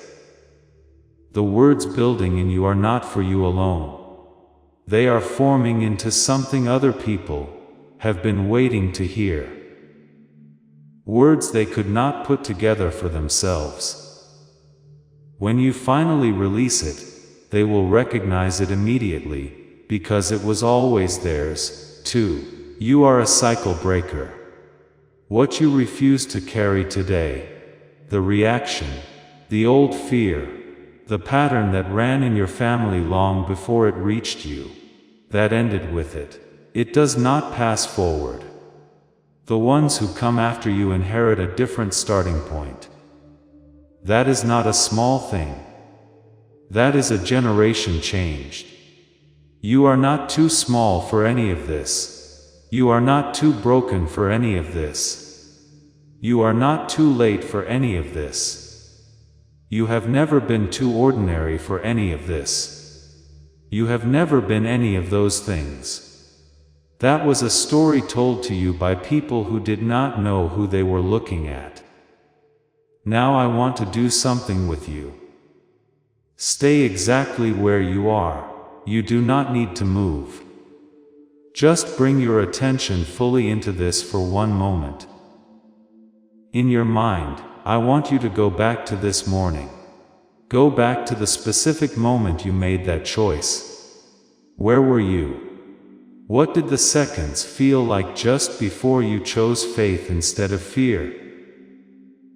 The words building in you are not for you alone. They are forming into something other people have been waiting to hear. Words they could not put together for themselves. When you finally release it, they will recognize it immediately, because it was always theirs, too. You are a cycle breaker. What you refuse to carry today, the reaction, the old fear, the pattern that ran in your family long before it reached you, that ended with it. It does not pass forward. The ones who come after you inherit a different starting point. That is not a small thing. That is a generation changed. You are not too small for any of this. You are not too broken for any of this. You are not too late for any of this. You have never been too ordinary for any of this. You have never been any of those things. That was a story told to you by people who did not know who they were looking at. Now I want to do something with you. Stay exactly where you are. You do not need to move. Just bring your attention fully into this for one moment. In your mind, I want you to go back to this morning. Go back to the specific moment you made that choice. Where were you? What did the seconds feel like just before you chose faith instead of fear?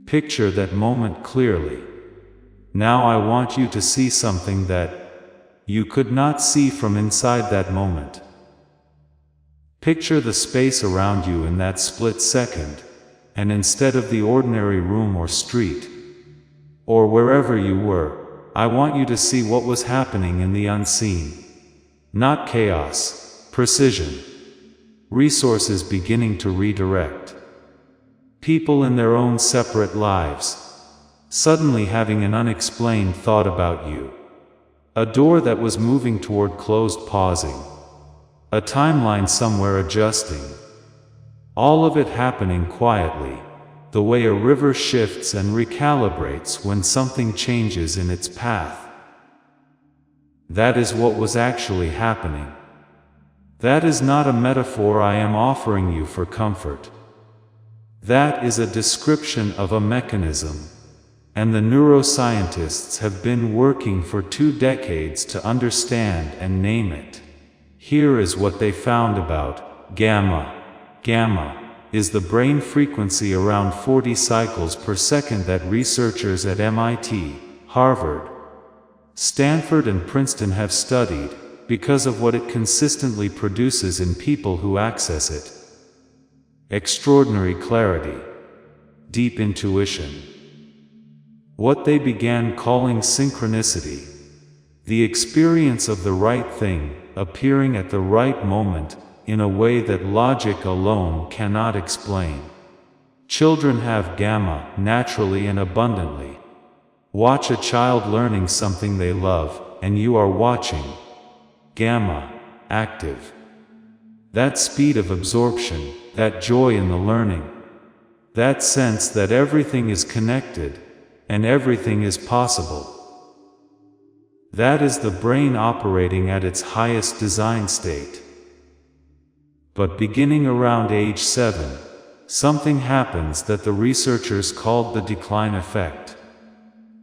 Picture that moment clearly. Now I want you to see something that you could not see from inside that moment. Picture the space around you in that split second, and instead of the ordinary room or street, or wherever you were, I want you to see what was happening in the unseen. Not chaos, precision. Resources beginning to redirect. People in their own separate lives, suddenly having an unexplained thought about you. A door that was moving toward closed pausing. A timeline somewhere adjusting. All of it happening quietly, the way a river shifts and recalibrates when something changes in its path. That is what was actually happening. That is not a metaphor I am offering you for comfort. That is a description of a mechanism, and the neuroscientists have been working for 2 decades to understand and name it. Here is what they found about gamma. Gamma is the brain frequency around 40 cycles per second that researchers at MIT, Harvard, Stanford and Princeton have studied, because of what it consistently produces in people who access it. Extraordinary clarity. Deep intuition. What they began calling synchronicity. The experience of the right thing, appearing at the right moment, in a way that logic alone cannot explain. Children have gamma, naturally and abundantly. Watch a child learning something they love, and you are watching gamma, active. That speed of absorption, that joy in the learning, that sense that everything is connected, and everything is possible. That is the brain operating at its highest design state. But beginning around age 7, something happens that the researchers called the decline effect.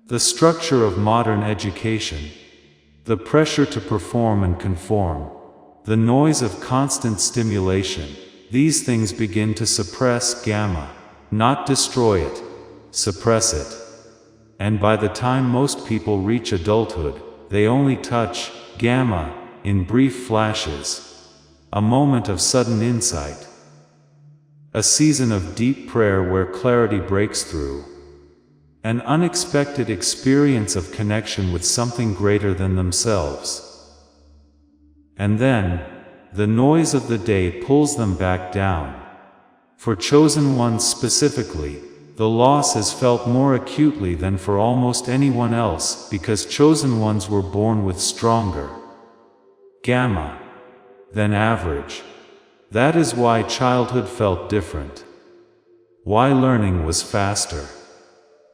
The structure of modern education, the pressure to perform and conform, the noise of constant stimulation, these things begin to suppress gamma, not destroy it, suppress it. And by the time most people reach adulthood, they only touch gamma in brief flashes. A moment of sudden insight. A season of deep prayer where clarity breaks through. An unexpected experience of connection with something greater than themselves. And then, the noise of the day pulls them back down. For chosen ones specifically, the loss is felt more acutely than for almost anyone else, because chosen ones were born with stronger gamma than average. That is why childhood felt different. Why learning was faster.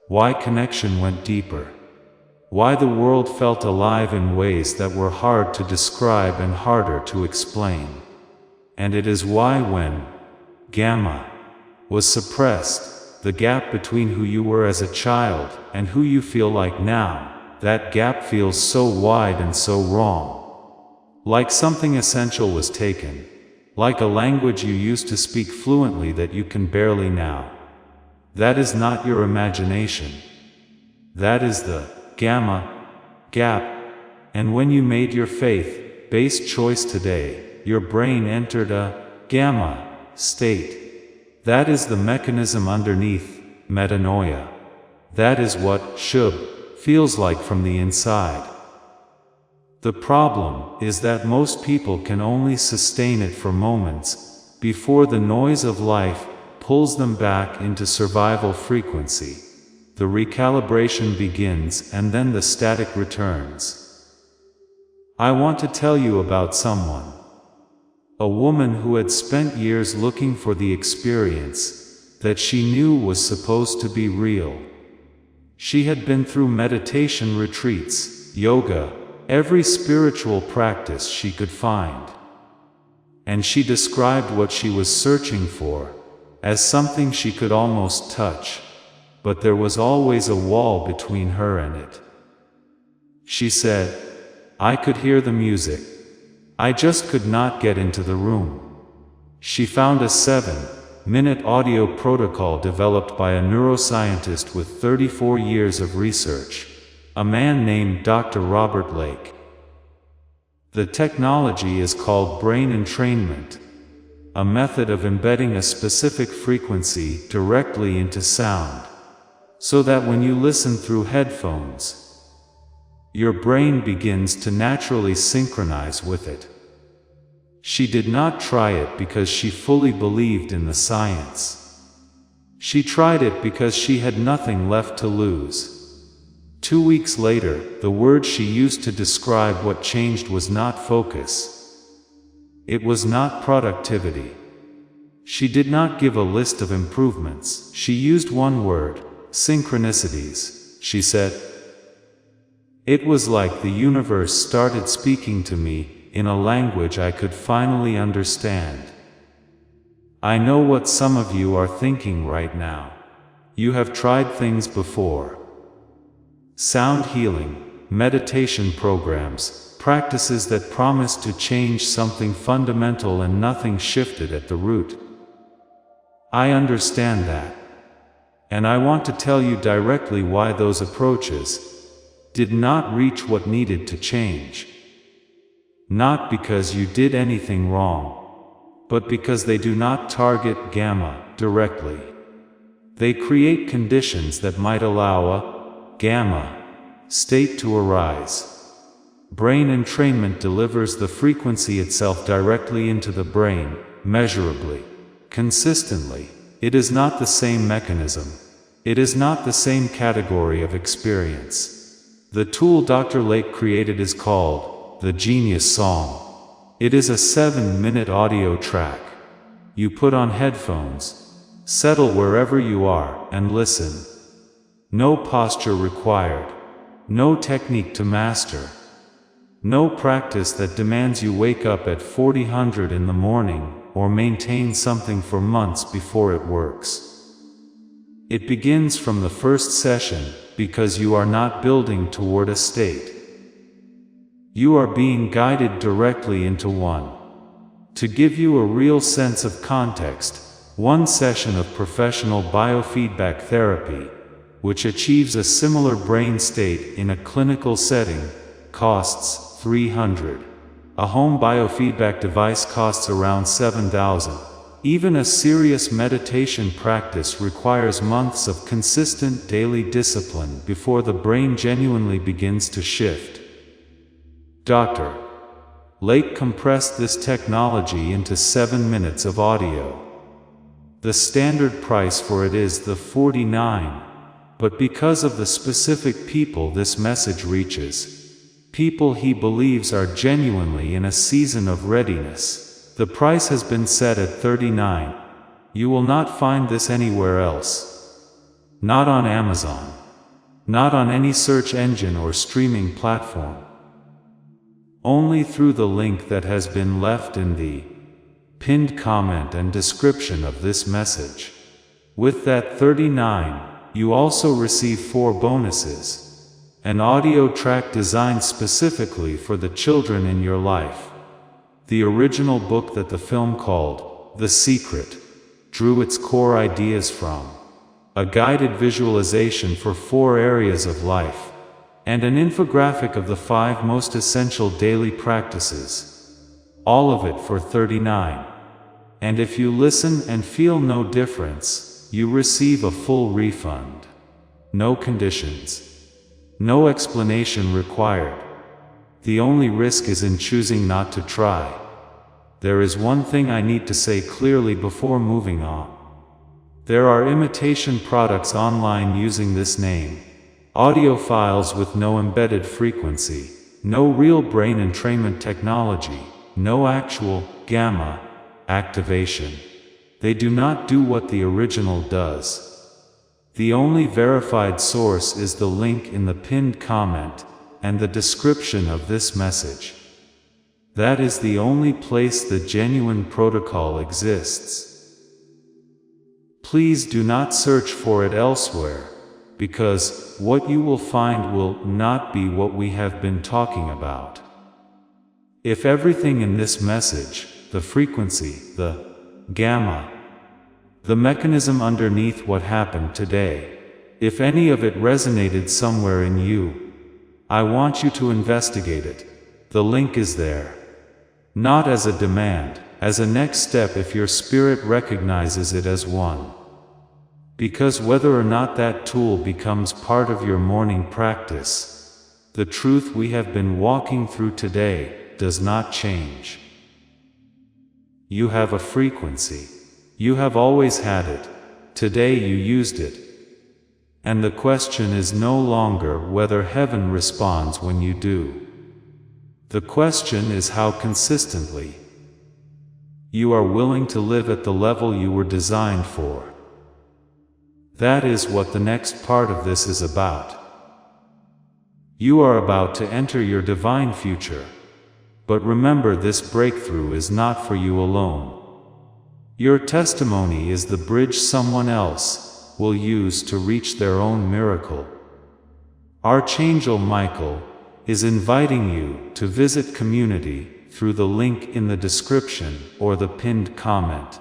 Why connection went deeper. Why the world felt alive in ways that were hard to describe and harder to explain. And it is why when gamma was suppressed, the gap between who you were as a child and who you feel like now, that gap feels so wide and so wrong. Like something essential was taken. Like a language you used to speak fluently that you can barely now. That is not your imagination. That is the gamma gap. And when you made your faith-based choice today, your brain entered a gamma state. That is the mechanism underneath metanoia. That is what shub feels like from the inside. The problem is that most people can only sustain it for moments, before the noise of life pulls them back into survival frequency. The recalibration begins and then the static returns. I want to tell you about someone. A woman who had spent years looking for the experience that she knew was supposed to be real. She had been through meditation retreats, yoga, every spiritual practice she could find. And she described what she was searching for as something she could almost touch, but there was always a wall between her and it. She said, "I could hear the music. I just could not get into the room." She found a 7-minute audio protocol developed by a neuroscientist with 34 years of research, a man named Dr. Robert Lake. The technology is called brain entrainment, a method of embedding a specific frequency directly into sound, so that when you listen through headphones, your brain begins to naturally synchronize with it. She did not try it because she fully believed in the science. She tried it because she had nothing left to lose. 2 weeks later, the word she used to describe what changed was not focus. It was not productivity. She did not give a list of improvements. She used one word: synchronicities. She said, "It was like the universe started speaking to me in a language I could finally understand." I know what some of you are thinking right now. You have tried things before. Sound healing, meditation programs, practices that promise to change something fundamental and nothing shifted at the root. I understand that. And I want to tell you directly why those approaches did not reach what needed to change. Not because you did anything wrong, but because they do not target gamma directly. They create conditions that might allow a gamma state to arise. Brain entrainment delivers the frequency itself directly into the brain, measurably, consistently. It is not the same mechanism. It is not the same category of experience. The tool Dr. Lake created is called the Genius Song. It is a 7-minute audio track. You put on headphones, settle wherever you are, and listen. No posture required. No technique to master. No practice that demands you wake up at 4:00 in the morning, or maintain something for months before it works. It begins from the first session, because you are not building toward a state. You are being guided directly into one. To give you a real sense of context, one session of professional biofeedback therapy, which achieves a similar brain state in a clinical setting, costs $300. A home biofeedback device costs around $7,000. Even a serious meditation practice requires months of consistent daily discipline before the brain genuinely begins to shift. Dr. Lake compressed this technology into 7 minutes of audio. The standard price for it is the $49. But because of the specific people this message reaches, people he believes are genuinely in a season of readiness, the price has been set at $39. You will not find this anywhere else. Not on Amazon. Not on any search engine or streaming platform. Only through the link that has been left in the pinned comment and description of this message. With that $39, you also receive 4 bonuses. An audio track designed specifically for the children in your life. The original book that the film called The Secret drew its core ideas from. A guided visualization for 4 areas of life. And an infographic of the 5 most essential daily practices. All of it for $39. And if you listen and feel no difference, you receive a full refund. No conditions. No explanation required. The only risk is in choosing not to try. There is one thing I need to say clearly before moving on. There are imitation products online using this name. Audio files with no embedded frequency, no real brain entrainment technology, no actual gamma activation. They do not do what the original does. The only verified source is the link in the pinned comment and the description of this message. That is the only place the genuine protocol exists. Please do not search for it elsewhere. because what you will find will not be what we have been talking about. If everything in this message, the frequency, the gamma, the mechanism underneath what happened today, if any of it resonated somewhere in you, I want you to investigate it. The link is there. Not as a demand, as a next step if your spirit recognizes it as one. Because whether or not that tool becomes part of your morning practice, the truth we have been walking through today does not change. You have a frequency. You have always had it. Today you used it. And the question is no longer whether heaven responds when you do. The question is how consistently you are willing to live at the level you were designed for. That is what the next part of this is about. You are about to enter your divine future. But remember, this breakthrough is not for you alone. Your testimony is the bridge someone else will use to reach their own miracle. Archangel Michael is inviting you to visit community through the link in the description or the pinned comment.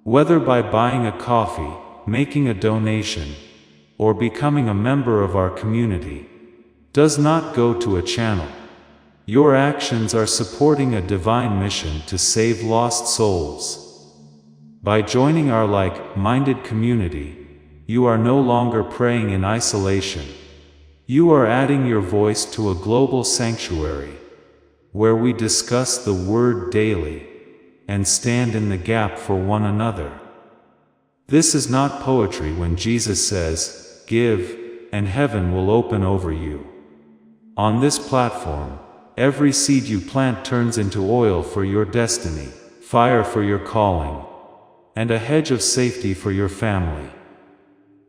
Whether by buying a coffee, making a donation, or becoming a member of our community, does not go to a channel. Your actions are supporting a divine mission to save lost souls. By joining our like-minded community, you are no longer praying in isolation. You are adding your voice to a global sanctuary, where we discuss the Word daily, and stand in the gap for one another. This is not poetry when Jesus says, "Give, and heaven will open over you." On this platform, every seed you plant turns into oil for your destiny, fire for your calling, and a hedge of safety for your family.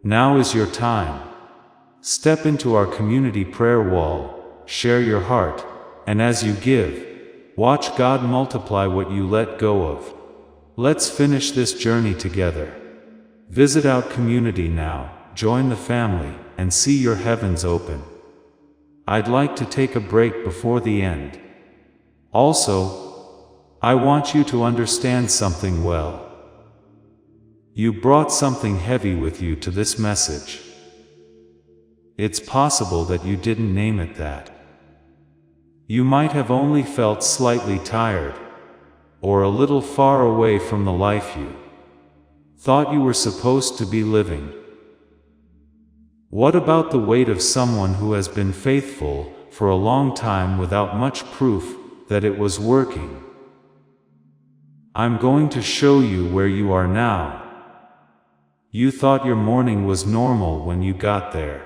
Now is your time. Step into our community prayer wall, share your heart, and as you give, watch God multiply what you let go of. Let's finish this journey together. Visit our community now, join the family, and see your heavens open. I'd like to take a break before the end. Also, I want you to understand something well. You brought something heavy with you to this message. It's possible that you didn't name it that. You might have only felt slightly tired, or a little far away from the life you thought you were supposed to be living. What about the weight of someone who has been faithful for a long time without much proof that it was working? I'm going to show you where you are now. You thought your morning was normal when you got there.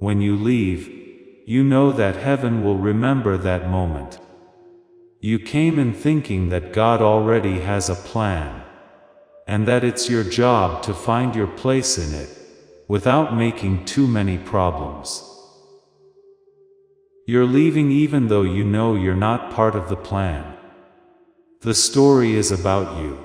When you leave, you know that heaven will remember that moment. You came in thinking that God already has a plan, and that it's your job to find your place in it, without making too many problems. You're leaving even though you know you're not part of the plan. The story is about you.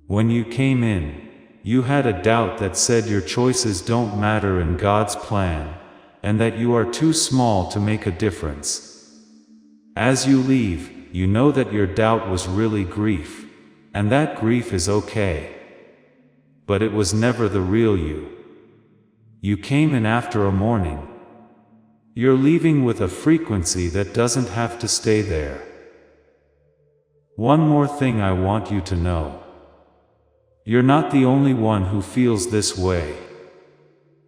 When you came in, you had a doubt that said your choices don't matter in God's plan, and that you are too small to make a difference. As you leave, you know that your doubt was really grief. And that grief is okay. But it was never the real you. You came in after a morning. You're leaving with a frequency that doesn't have to stay there. One more thing I want you to know. You're not the only one who feels this way.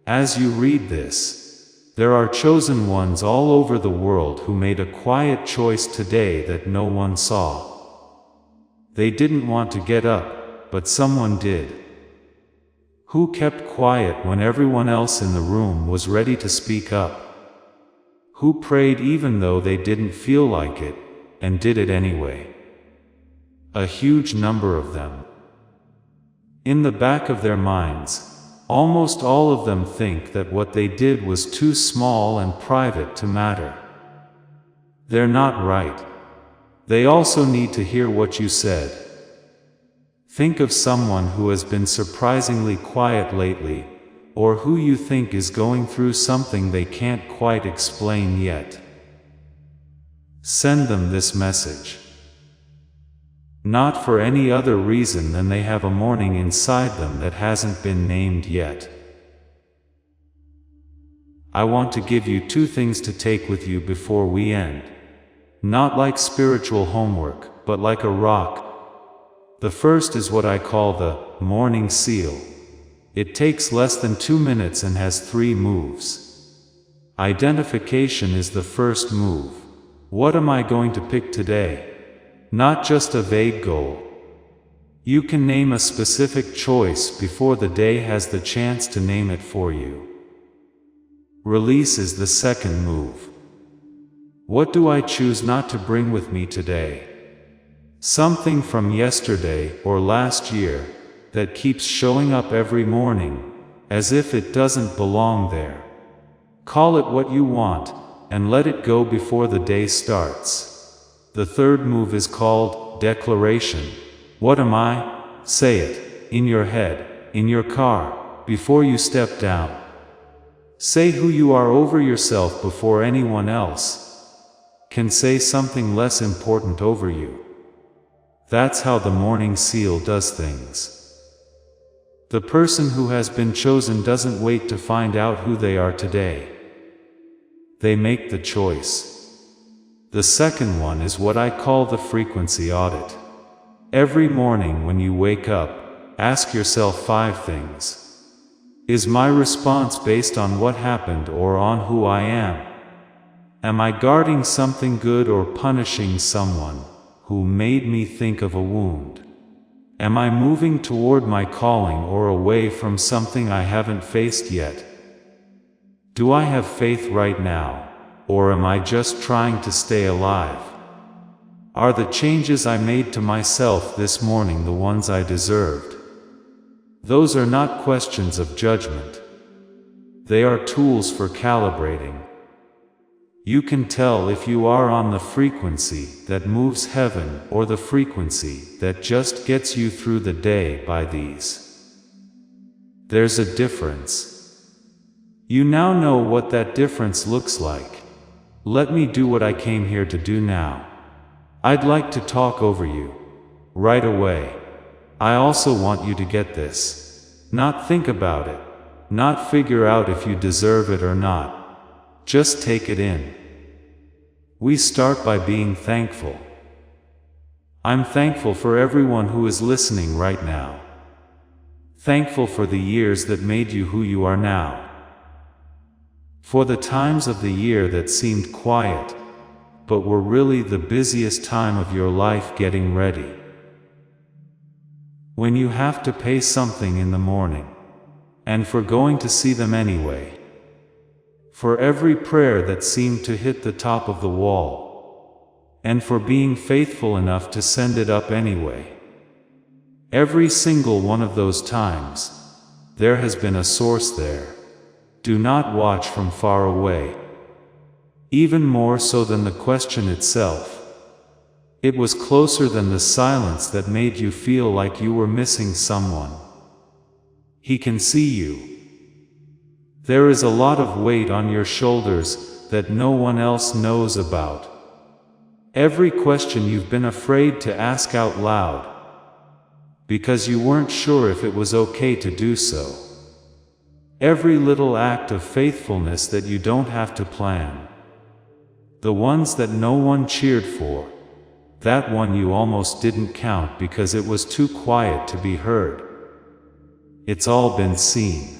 As you read this, there are chosen ones all over the world who made a quiet choice today that no one saw. They didn't want to get up, but someone did. Who kept quiet when everyone else in the room was ready to speak up? Who prayed even though they didn't feel like it, and did it anyway? A huge number of them. In the back of their minds, almost all of them think that what they did was too small and private to matter. They're not right. They also need to hear what you said. Think of someone who has been surprisingly quiet lately, or who you think is going through something they can't quite explain yet. Send them this message. Not for any other reason than they have a morning inside them that hasn't been named yet. I want to give you 2 things to take with you before we end. Not like spiritual homework, but like a rock. The first is what I call the morning seal. It takes less than 2 minutes and has 3 moves. Identification is the first move. What am I going to pick today? Not just a vague goal. You can name a specific choice before the day has the chance to name it for you. Release is the second move. What do I choose not to bring with me today? Something from yesterday or last year that keeps showing up every morning, as if it doesn't belong there. Call it what you want, and let it go before the day starts. The third move is called declaration. What am I? Say it, in your head, in your car, before you step down. Say who you are over yourself before anyone else can say something less important over you. That's how the morning seal does things. The person who has been chosen doesn't wait to find out who they are today. They make the choice. The second one is what I call the frequency audit. Every morning when you wake up, ask yourself 5 things. Is my response based on what happened or on who I am? Am I guarding something good or punishing someone who made me think of a wound? Am I moving toward my calling or away from something I haven't faced yet? Do I have faith right now, or am I just trying to stay alive? Are the changes I made to myself this morning the ones I deserved? Those are not questions of judgment. They are tools for calibrating. You can tell if you are on the frequency that moves heaven or the frequency that just gets you through the day by these. There's a difference. You now know what that difference looks like. Let me do what I came here to do now. I'd like to talk over you. Right away. I also want you to get this. Not think about it. Not figure out if you deserve it or not. Just take it in. We start by being thankful. I'm thankful for everyone who is listening right now. Thankful for the years that made you who you are now. For the times of the year that seemed quiet, but were really the busiest time of your life getting ready. When you have to pay something in the morning, and for going to see them anyway. For every prayer that seemed to hit the top of the wall, and for being faithful enough to send it up anyway. Every single one of those times, there has been a source there. Do not watch from far away. Even more so than the question itself. It was closer than the silence that made you feel like you were missing someone. He can see you. There is a lot of weight on your shoulders that no one else knows about. Every question you've been afraid to ask out loud, because you weren't sure if it was okay to do so. Every little act of faithfulness that you don't have to plan. The ones that no one cheered for. That one you almost didn't count because it was too quiet to be heard. It's all been seen.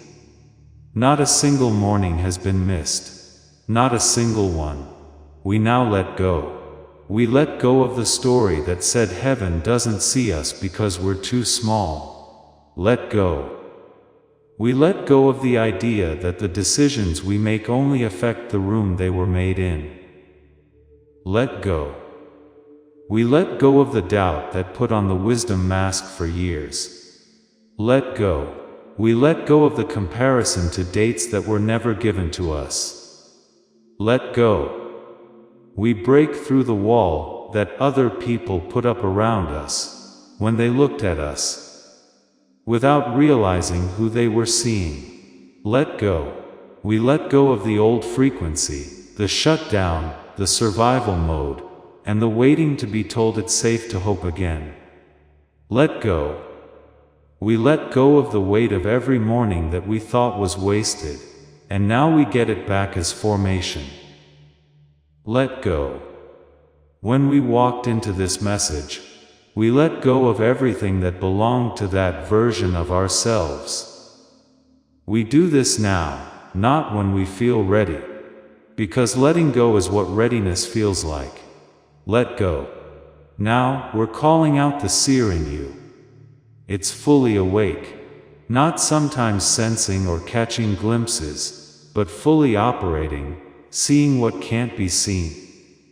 Not a single morning has been missed. Not a single one. We now let go. We let go of the story that said heaven doesn't see us because we're too small. Let go. We let go of the idea that the decisions we make only affect the room they were made in. Let go. We let go of the doubt that put on the wisdom mask for years. Let go. We let go of the comparison to dates that were never given to us. Let go. We break through the wall that other people put up around us when they looked at us. without realizing who they were seeing. Let go. We let go of the old frequency, the shutdown, the survival mode, and the waiting to be told it's safe to hope again. Let go. We let go of the weight of every morning that we thought was wasted, and now we get it back as formation. Let go. When we walked into this message, we let go of everything that belonged to that version of ourselves. We do this now, not when we feel ready, because letting go is what readiness feels like. Let go. Now, we're calling out the seer in you. It's fully awake, not sometimes sensing or catching glimpses, but fully operating, seeing what can't be seen,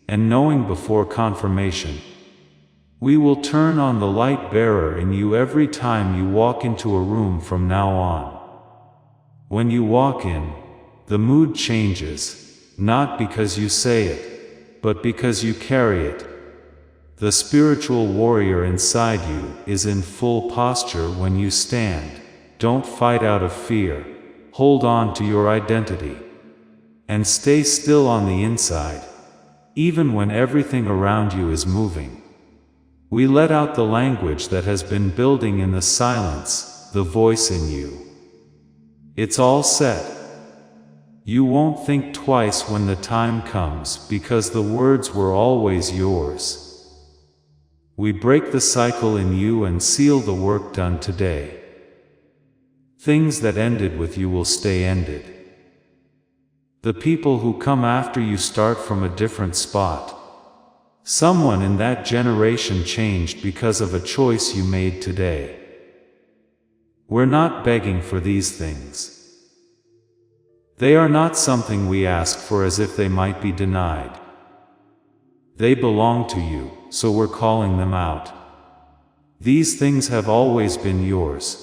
and knowing before confirmation. We will turn on the light bearer in you every time you walk into a room from now on. When you walk in, the mood changes, not because you say it, but because you carry it. The spiritual warrior inside you is in full posture when you stand. Don't fight out of fear. Hold on to your identity. And stay still on the inside, even when everything around you is moving. We let out the language that has been building in the silence, the voice in you. It's all set. You won't think twice when the time comes because the words were always yours. We break the cycle in you and seal the work done today. Things that ended with you will stay ended. The people who come after you start from a different spot. Someone in that generation changed because of a choice you made today. We're not begging for these things. They are not something we ask for as if they might be denied. They belong to you, so we're calling them out. These things have always been yours.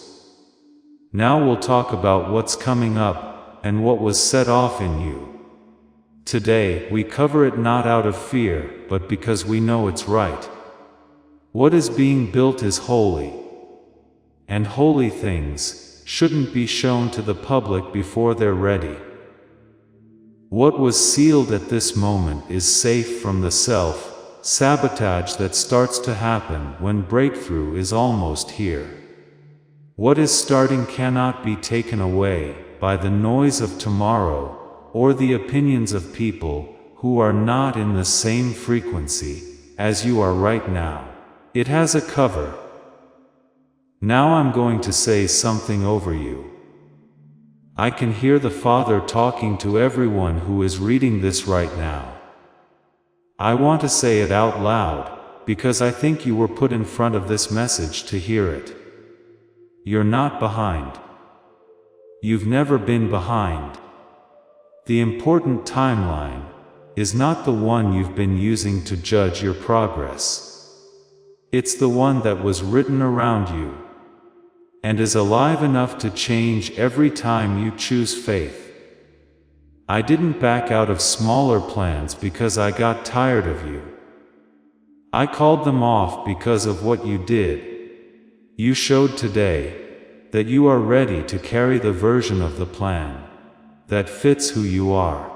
Now we'll talk about what's coming up, and what was set off in you. Today, we cover it not out of fear, but because we know it's right. What is being built is holy. And holy things shouldn't be shown to the public before they're ready. What was sealed at this moment is safe from the self-sabotage that starts to happen when breakthrough is almost here. What is starting cannot be taken away by the noise of tomorrow or the opinions of people who are not in the same frequency as you are right now. It has a cover. Now I'm going to say something over you. I can hear the Father talking to everyone who is reading this right now. I want to say it out loud, because I think you were put in front of this message to hear it. You're not behind. You've never been behind. The important timeline is not the one you've been using to judge your progress. It's the one that was written around you, and is alive enough to change every time you choose faith. I didn't back out of smaller plans because I got tired of you. I called them off because of what you did. You showed today that you are ready to carry the version of the plan that fits who you are.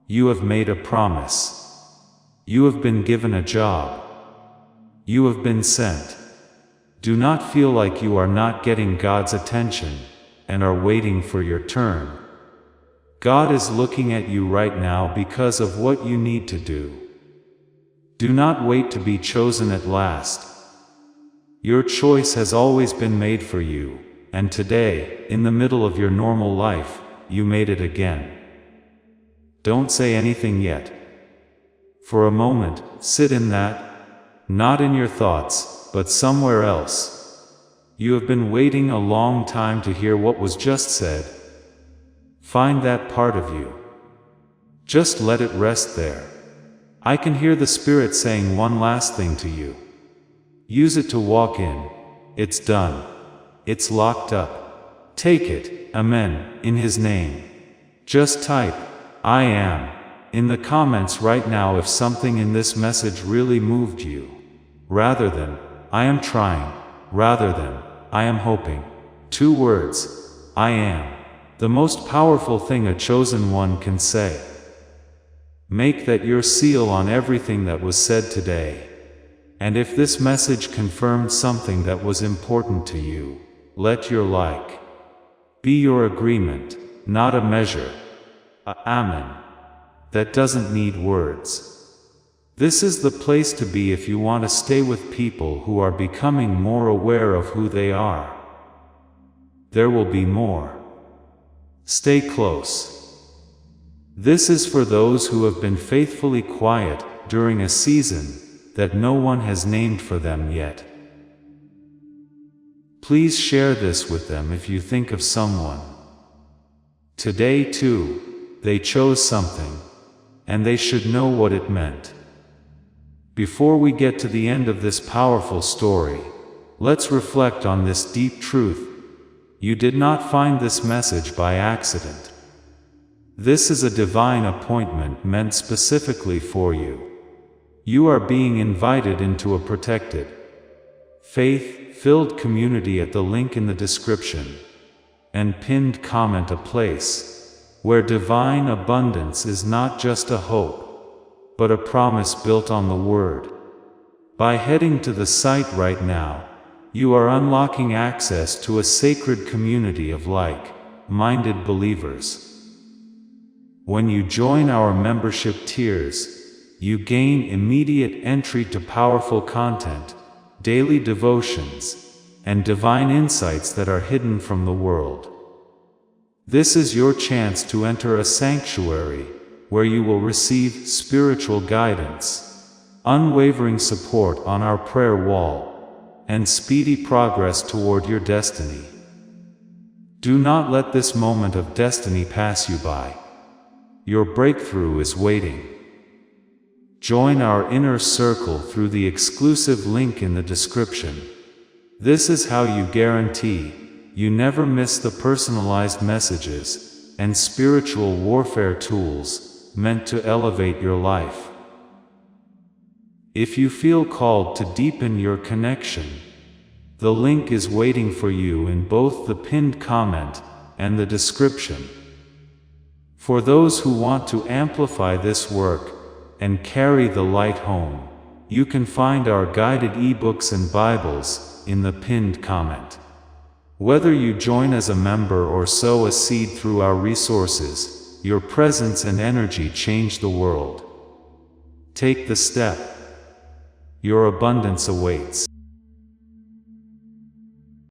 You have made a promise. You have been given a job. You have been sent. Do not feel like you are not getting God's attention and are waiting for your turn. God is looking at you right now because of what you need to do. Do not wait to be chosen at last. Your choice has always been made for you, and today, in the middle of your normal life, you made it again. Don't say anything yet. For a moment, sit in that, not in your thoughts, but somewhere else. You have been waiting a long time to hear what was just said. Find that part of you. Just let it rest there. I can hear the Spirit saying one last thing to you. Use it to walk in. It's done. It's locked up. Take it, Amen, in His name. Just type, I am, in the comments right now if something in this message really moved you. Rather than, I am trying, rather than, I am hoping. 2 words. I am. The most powerful thing a chosen one can say. Make that your seal on everything that was said today. And if this message confirmed something that was important to you, let your like be your agreement, not a measure. Amen. That doesn't need words. This is the place to be if you want to stay with people who are becoming more aware of who they are. There will be more. Stay close. This is for those who have been faithfully quiet during a season that no one has named for them yet. Please share this with them if you think of someone. Today too, they chose something, and they should know what it meant. Before we get to the end of this powerful story, let's reflect on this deep truth. You did not find this message by accident. This is a divine appointment meant specifically for you. You are being invited into a protected, faith-filled community at the link in the description and pinned comment, a place where divine abundance is not just a hope, but a promise built on the Word. By heading to the site right now, you are unlocking access to a sacred community of like-minded believers. When you join our membership tiers, you gain immediate entry to powerful content, daily devotions, and divine insights that are hidden from the world. This is your chance to enter a sanctuary where you will receive spiritual guidance, unwavering support on our prayer wall, and speedy progress toward your destiny. Do not let this moment of destiny pass you by. Your breakthrough is waiting. Join our inner circle through the exclusive link in the description. This is how you guarantee you never miss the personalized messages and spiritual warfare tools meant to elevate your life. If you feel called to deepen your connection, the link is waiting for you in both the pinned comment and the description. For those who want to amplify this work and carry the light home, you can find our guided ebooks and Bibles in the pinned comment. Whether you join as a member or sow a seed through our resources, your presence and energy change the world. Take the step. Your abundance awaits.